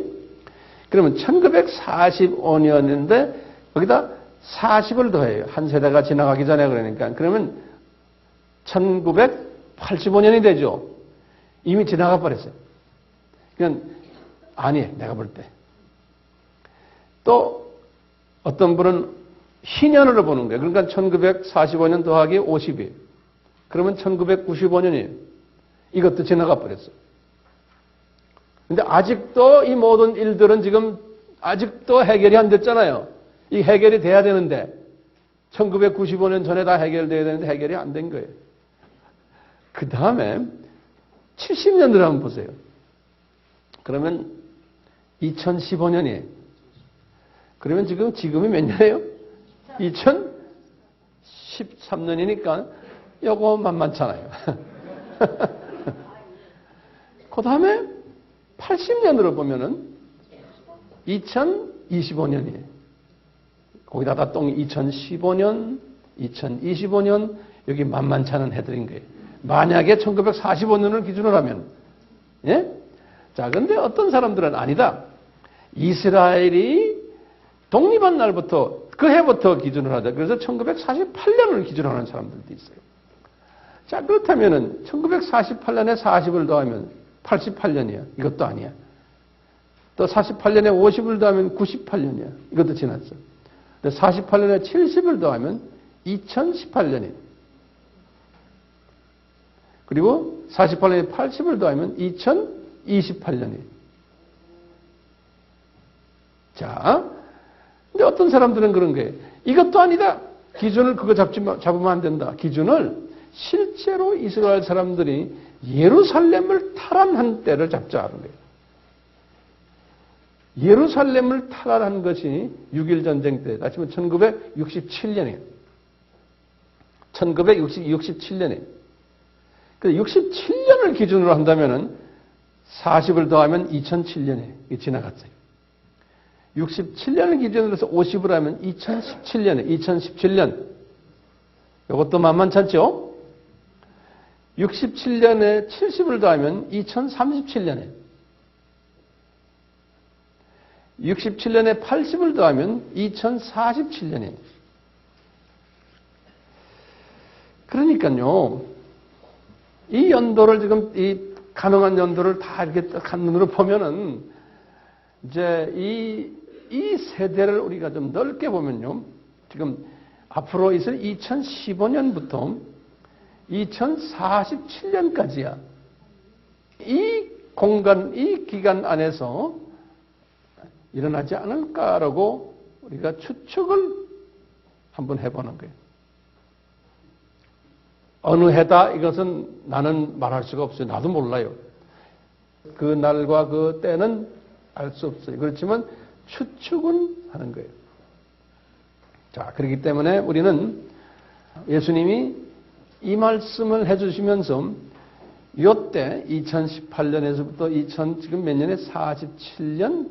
그러면 1945년인데 거기다 40을 더해요. 한 세대가 지나가기 전에 그러니까. 그러면 1985년이 되죠. 이미 지나가 버렸어요. 그냥 아니, 내가 볼 때. 또 어떤 분은 희년으로 보는 거예요. 그러니까 1945년 더하기 50이에요. 그러면 1995년이에요. 이것도 지나가 버렸어요. 근데 아직도 이 모든 일들은 지금 아직도 해결이 안 됐잖아요. 이 해결이 돼야 되는데 1995년 전에 다 해결돼야 되는데 해결이 안 된 거예요. 그 다음에 70년대를 한번 보세요. 그러면 2015년이에요. 그러면 지금이 몇 년이에요? 2013년이니까 요거 만만찮아요. 그 다음에 80년으로 보면은 2025년이에요. 거기다가 또 2015년, 2025년 여기 만만찮은 해들인 거예요. 만약에 1945년을 기준으로 하면, 예? 자, 근데 어떤 사람들은 아니다. 이스라엘이 독립한 날부터, 그 해부터 기준을 하자. 그래서 1948년을 기준으로 하는 사람들도 있어요. 자, 그렇다면은 1948년에 40을 더하면 88년이야. 이것도 아니야. 또 48년에 50을 더하면 98년이야. 이것도 지났어. 48년에 70을 더하면 2018년이에요. 그리고 48년에 80을 더하면 2028년이에요. 자, 근데 어떤 사람들은 그런 거예요. 이것도 아니다. 기준을 그거 잡으면 안 된다. 기준을 실제로 이스라엘 사람들이 예루살렘을 탈환한 때를 잡자 하는 거예요. 예루살렘을 탈환한 것이 6.1 전쟁 때, 다시 말해 1967년이에요. 1967년에. 그 67년을 기준으로 한다면은 40을 더하면 2007년에 지나갔어요. 67년을 기준으로 해서 50을 하면 2017년. 이것도 만만찮죠? 67년에 70을 더하면 2037년에. 67년에 80을 더하면 2047년에. 그러니까요, 이 연도를 지금, 이 가능한 연도를 다 이렇게 딱 한눈으로 보면은, 이제 이 세대를 우리가 좀 넓게 보면요, 지금 앞으로 있을 2015년부터 2047년까지야. 이 기간 안에서 일어나지 않을까라고 우리가 추측을 한번 해보는 거예요. 어느 해다 이것은 나는 말할 수가 없어요. 나도 몰라요. 그 날과 그 때는 알 수 없어요. 그렇지만 추측은 하는 거예요. 자, 그렇기 때문에 우리는 예수님이 이 말씀을 해주시면서 요때 2018년에서부터 지금 몇 년에 47년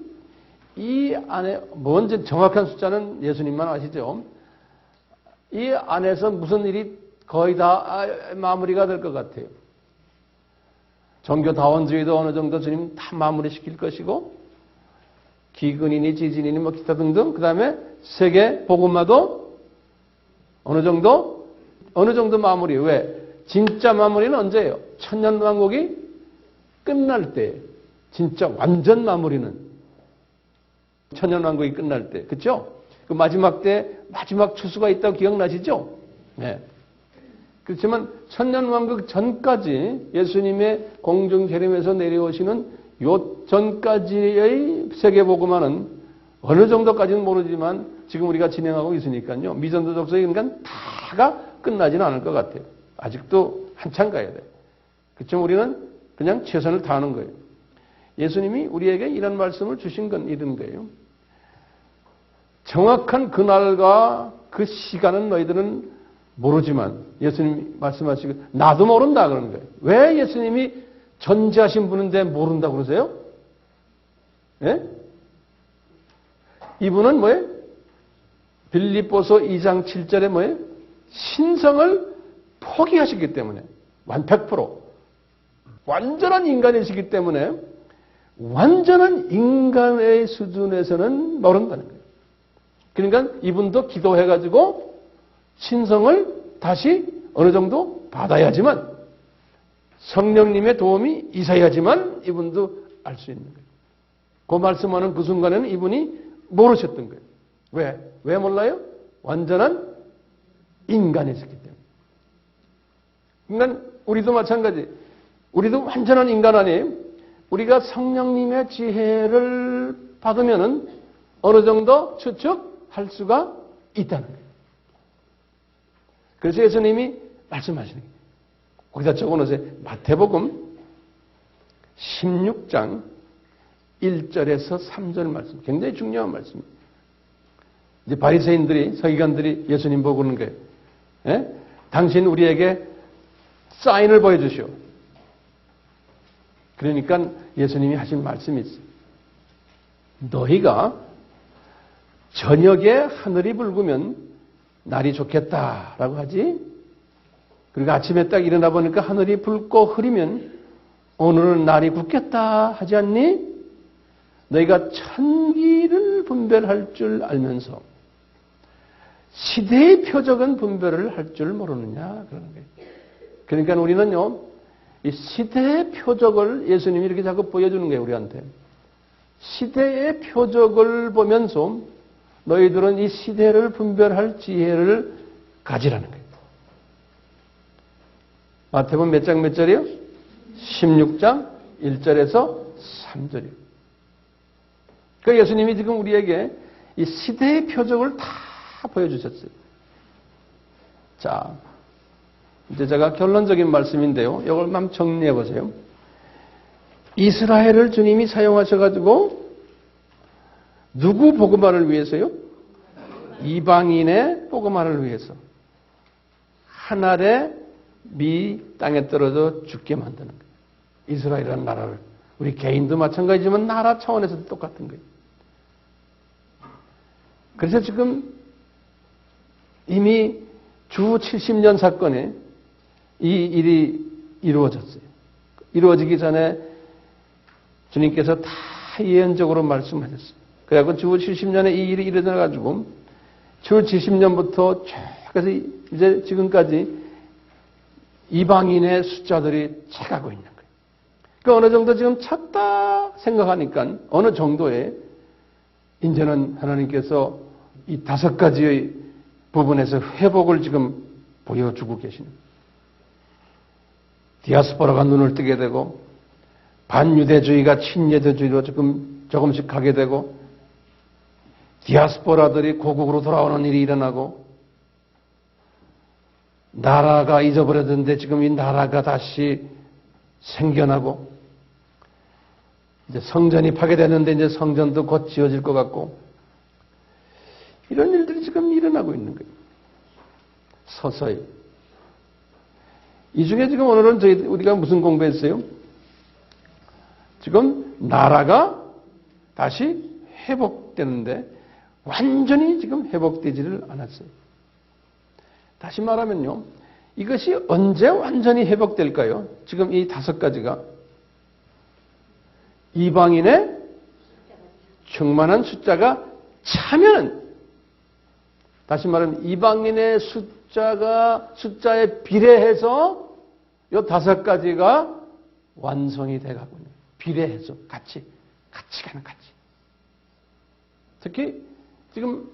이 안에 뭔지 정확한 숫자는 예수님만 아시죠? 이 안에서 무슨 일이 거의 다 마무리가 될 것 같아요. 종교다원주의도 어느 정도 주님 다 마무리시킬 것이고 기근이니 지진이니 뭐 기타 등등 그 다음에 세계 복음화도 어느 정도 마무리. 왜? 진짜 마무리는 언제예요? 천년왕국이 끝날 때. 진짜 완전 마무리는 천년왕국이 끝날 때. 그렇죠? 그 마지막 때 마지막 추수가 있다고 기억나시죠? 네. 그렇지만 천년왕국 전까지 예수님의 공중 재림에서 내려오시는 요 전까지의 세계복음화는 어느 정도까지는 모르지만 지금 우리가 진행하고 있으니까요. 미전도적서의 인간 다가 끝나지는 않을 것 같아요. 아직도 한참 가야 돼요. 그렇지만 우리는 그냥 최선을 다하는 거예요. 예수님이 우리에게 이런 말씀을 주신 건 이런 거예요. 정확한 그날과 그 시간은 너희들은 모르지만 예수님이 말씀하시고 나도 모른다 그러는 거예요. 왜 예수님이 전지하신 분인데 모른다고 그러세요? 예? 이분은 뭐예요? 빌립보서 2장 7절에 뭐예요? 신성을 포기하시기 때문에 100% 완전한 인간이시기 때문에 완전한 인간의 수준에서는 모른다는 거예요. 그러니까 이분도 기도해가지고 신성을 다시 어느 정도 받아야지만 성령님의 도움이 있어야지만 이분도 알 수 있는 거예요. 그 말씀하는 그 순간에는 이분이 모르셨던 거예요. 왜? 왜 몰라요? 완전한 인간이셨기 때문에. 그러니까 우리도 마찬가지. 우리도 완전한 인간 아니에요? 우리가 성령님의 지혜를 받으면은 어느 정도 추측할 수가 있다는 거예요. 그래서 예수님이 말씀하시는 거예요. 거기다 적어놓으세요. 마태복음 16장 1절에서 3절 말씀. 굉장히 중요한 말씀입니다. 이제 바리새인들이, 서기관들이 예수님 보고 그러는 거예요. 예? 당신 우리에게 사인을 보여주시오. 그러니까 예수님이 하신 말씀이 있어요. 너희가 저녁에 하늘이 붉으면 날이 좋겠다라고 하지. 그리고 아침에 딱 일어나 보니까 하늘이 붉고 흐리면 오늘은 날이 굳겠다 하지 않니? 너희가 천기를 분별할 줄 알면서 시대의 표적은 분별을 할 줄 모르느냐 그러는 거예요. 그러니까 우리는요, 이 시대의 표적을 예수님이 이렇게 자꾸 보여주는 거예요, 우리한테. 시대의 표적을 보면서 너희들은 이 시대를 분별할 지혜를 가지라는 거예요. 마태복음 몇 장 몇 절이요? 16장 1절에서 3절이요. 그러니까 예수님이 지금 우리에게 이 시대의 표적을 다 보여주셨어요. 자, 이제 제가 결론적인 말씀인데요. 이걸 한번 정리해 보세요. 이스라엘을 주님이 사용하셔가지고 누구 복음화를 위해서요? 이방인의 복음화를 위해서. 한 알의 미 땅에 떨어져 죽게 만드는 거예요. 이스라엘이라는 나라를. 우리 개인도 마찬가지지만 나라 차원에서도 똑같은 거예요. 그래서 지금 이미 주 70년 사건에 이 일이 이루어졌어요. 이루어지기 전에 주님께서 다 예언적으로 말씀하셨어요. 그래갖고 주 70년에 이 일이 일어나가지고 주 70년부터 쭉 해서 이제 지금까지 이방인의 숫자들이 차가고 있는 거예요. 그 어느 정도 지금 찼다 생각하니까 어느 정도의 이제는 하나님께서 이 5가지의 부분에서 회복을 지금 보여주고 계시는 거예요. 디아스포라가 눈을 뜨게 되고 반유대주의가 친유대주의로 조금씩 가게 되고 디아스포라들이 고국으로 돌아오는 일이 일어나고 나라가 잊어버렸는데 지금 이 나라가 다시 생겨나고 이제 성전이 파괴됐는데 이제 성전도 곧 지어질 것 같고 이런 일들이 지금 일어나고 있는 거예요. 서서히. 이 중에 지금 오늘은 우리가 무슨 공부했어요? 지금 나라가 다시 회복되는데 완전히 지금 회복되지를 않았어요. 다시 말하면요. 이것이 언제 완전히 회복될까요? 지금 이 5가지가 이방인의 충만한 숫자가 차면 다시 말하면 이방인의 숫자에 비례해서 이 5가지가 완성이 돼가고 있는 비례해서 같이 가는 같이. 특히 지금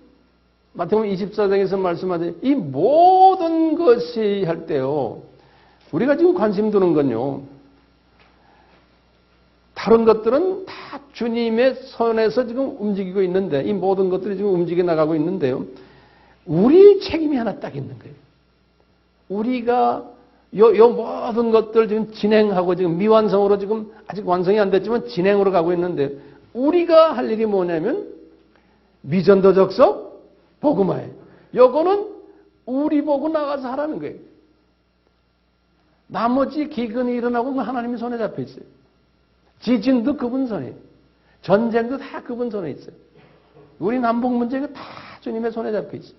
마태복음 24장에서 말씀하듯이 이 모든 것이 할 때요. 우리가 지금 관심 두는 건요. 다른 것들은 다 주님의 손에서 지금 움직이고 있는데 이 모든 것들이 지금 움직여 나가고 있는데요. 우리 책임이 하나 딱 있는 거예요. 우리가 요 모든 것들 지금 진행하고 지금 미완성으로 지금 아직 완성이 안 됐지만 진행으로 가고 있는데 우리가 할 일이 뭐냐면 미전도적서 복음화예요. 요거는 우리 보고 나가서 하라는 거예요. 나머지 기근이 일어나고 하나님의 손에 잡혀 있어요. 지진도 그분 손에, 전쟁도 다 그분 손에 있어요. 우리 남북 문제가 다 주님의 손에 잡혀 있어요.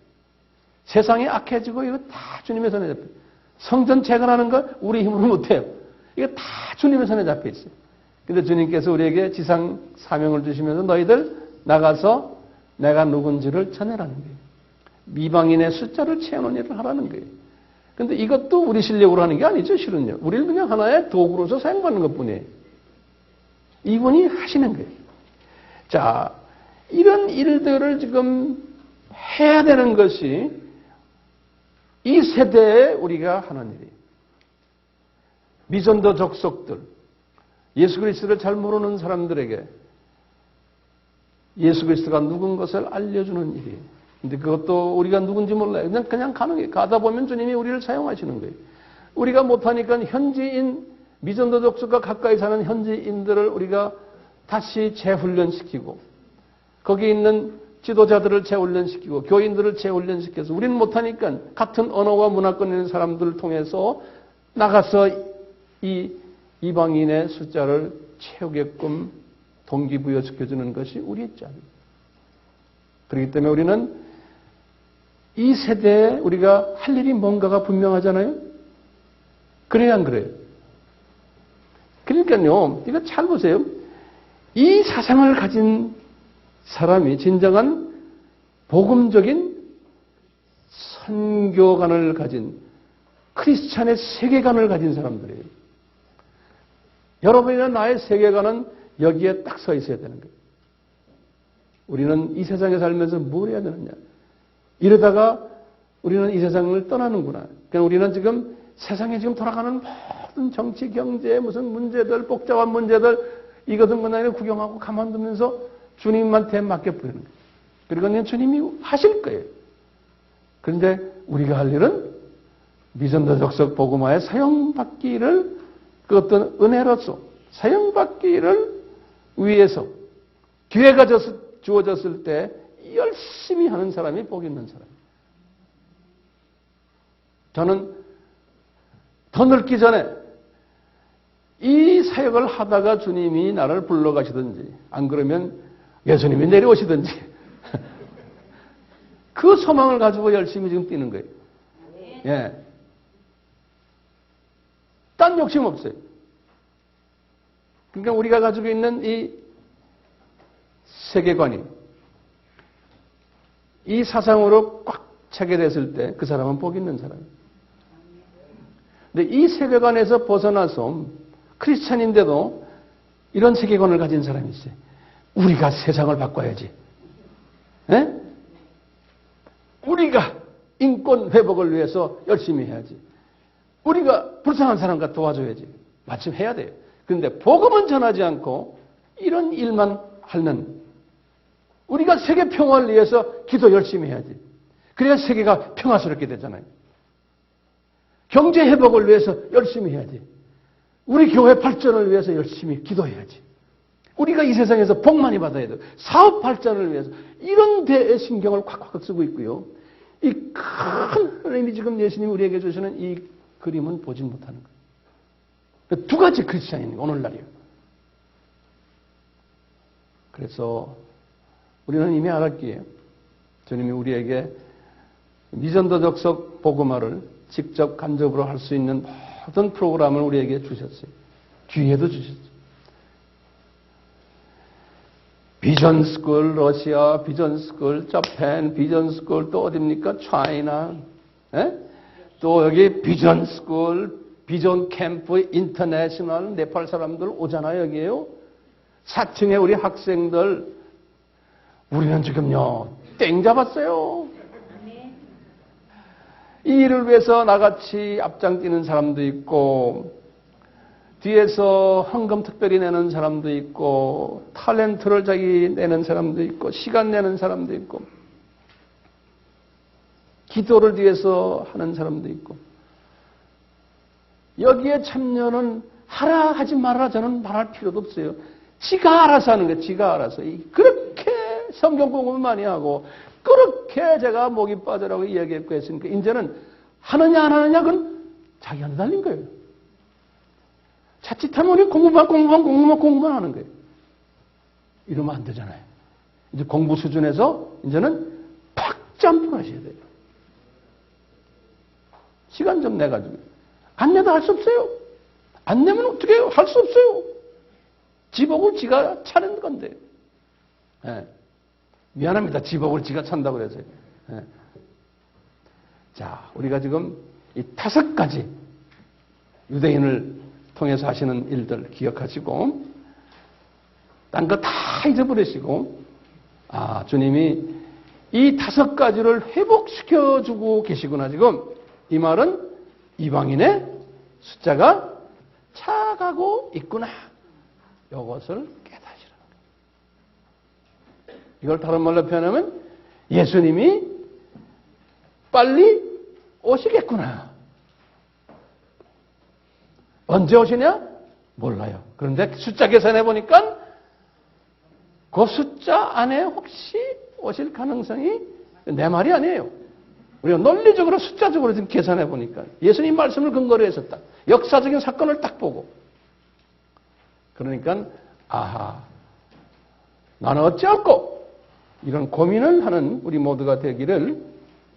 세상이 악해지고 이거 다 주님의 손에 잡혀 있어요. 성전 재건하는 걸 우리 힘으로 못해요. 이거 다 주님의 손에 잡혀 있어요. 근데 주님께서 우리에게 지상 사명을 주시면서 너희들 나가서 내가 누군지를 전해라는 거예요. 이방인의 숫자를 채우는 일을 하라는 거예요. 근데 이것도 우리 실력으로 하는 게 아니죠, 실은요. 우리는 그냥 하나의 도구로서 사용받는 것 뿐이에요. 이분이 하시는 거예요. 자, 이런 일들을 지금 해야 되는 것이 이 세대에 우리가 하는 일이에요. 미전도 족속들, 예수 그리스도를 잘 모르는 사람들에게 예수 그리스도가 누군 것을 알려주는 일이에요. 근데 그것도 우리가 누군지 몰라요. 그냥 가는 거예요. 가다 보면 주님이 우리를 사용하시는 거예요. 우리가 못하니까 현지인, 미전도 족속과 가까이 사는 현지인들을 우리가 다시 재훈련시키고 거기 있는 지도자들을 재훈련시키고 교인들을 재훈련시켜서 우리는 못하니까 같은 언어와 문화권 있는 사람들을 통해서 나가서 이 이방인의 숫자를 채우게끔 동기부여시켜주는 것이 우리의 짝입니다. 그렇기 때문에 우리는 이 세대에 우리가 할 일이 뭔가가 분명하잖아요. 그래야 안 그래요? 그러니까요, 이거 잘 보세요. 이 사상을 가진 사람이 진정한 복음적인 선교관을 가진 크리스찬의 세계관을 가진 사람들이에요. 여러분이나 나의 세계관은 여기에 딱 서 있어야 되는 거예요. 우리는 이 세상에 살면서 뭘 해야 되느냐. 이러다가 우리는 이 세상을 떠나는구나. 그러니까 우리는 지금 세상에 지금 돌아가는 모든 정치, 경제, 무슨 문제들, 복잡한 문제들, 이거든 뭐나 구경하고 가만두면서 주님한테 맡겨버리는 거예요. 그리고 그냥 주님이 하실 거예요. 그런데 우리가 할 일은 미전도적석 복음화에 사용받기를 그 어떤 은혜로서 사용받기를 위해서 기회가 주어졌을 때 열심히 하는 사람이 복 있는 사람. 저는 더 늙기 전에 이 사역을 하다가 주님이 나를 불러가시든지 안 그러면 예수님이 내려오시든지 그 소망을 가지고 열심히 지금 뛰는 거예요. 예. 딴 욕심 없어요. 그러니까 우리가 가지고 있는 이 세계관이 이 사상으로 꽉 차게 됐을 때 그 사람은 복 있는 사람이에요. 근데 이 세계관에서 벗어나서 크리스찬인데도 이런 세계관을 가진 사람이 있어요. 우리가 세상을 바꿔야지. 에? 우리가 인권 회복을 위해서 열심히 해야지. 우리가 불쌍한 사람과 도와줘야지. 마침 해야 돼요. 그런데 복음은 전하지 않고 이런 일만 하는 우리가 세계 평화를 위해서 기도 열심히 해야지. 그래야 세계가 평화스럽게 되잖아요. 경제 회복을 위해서 열심히 해야지. 우리 교회 발전을 위해서 열심히 기도해야지. 우리가 이 세상에서 복 많이 받아야 돼요. 사업 발전을 위해서 이런 데에 신경을 콱콱 쓰고 있고요. 이 큰 하나님이 지금 예수님이 우리에게 주시는 이 그림은 보지 못하는 거예요. 두 가지 크리스찬이에요. 오늘날이요. 그래서 우리는 이미 알았기에 주님이 우리에게 미전도적석 복음화를 직접 간접으로 할 수 있는 모든 프로그램을 우리에게 주셨어요. 기회도 주셨어요. 비전 스쿨 러시아, 비전 스쿨 자pan, 비전 스쿨 또 어딥니까? 차이나, 또 여기 비전 스쿨, 비전 캠프 인터내셔널 네팔 사람들 오잖아요 여기에요. 4층에 우리 학생들 우리는 지금요 땡 잡았어요. 이 일을 위해서 나같이 앞장 뛰는 사람도 있고 뒤에서 헌금 특별히 내는 사람도 있고 탤런트를 자기 내는 사람도 있고 시간 내는 사람도 있고 기도를 위해서 하는 사람도 있고 여기에 참여는 하라 하지 말아라 저는 말할 필요도 없어요. 지가 알아서 하는 거예요. 지가 알아서. 그렇게 성경 공부를 많이 하고 그렇게 제가 목이 빠져라고 이야기했고 했으니까 이제는 하느냐 안 하느냐 그건 자기한테 달린 거예요. 자칫하면 우리 공부만 하는 거예요. 이러면 안 되잖아요. 이제 공부 수준에서 이제는 팍 점프하셔야 돼요. 시간 좀 내가지고. 안 내도 할 수 없어요. 안 내면 어떻게 해요? 할 수 없어요. 지복을 지가 차는 건데. 예. 미안합니다. 지복을 지가 찬다고 그래서요. 예. 자, 우리가 지금 이 5가지 유대인을 통해서 하시는 일들 기억하시고 딴 거 다 잊어버리시고 주님이 이 5가지를 회복시켜주고 계시구나. 지금 이 말은 이방인의 숫자가 차가고 있구나. 이것을 깨닫으시라는 거예요. 이걸 다른 말로 표현하면 예수님이 빨리 오시겠구나. 언제 오시냐? 몰라요. 그런데 숫자 계산해 보니까 그 숫자 안에 혹시 오실 가능성이 내 말이 아니에요. 우리가 논리적으로 숫자적으로 지금 계산해 보니까 예수님 말씀을 근거로 해서 딱 역사적인 사건을 딱 보고 그러니까 아하 나는 어찌할꼬 이런 고민을 하는 우리 모두가 되기를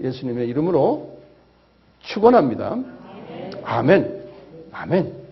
예수님의 이름으로 축원합니다. 아멘. 아멘.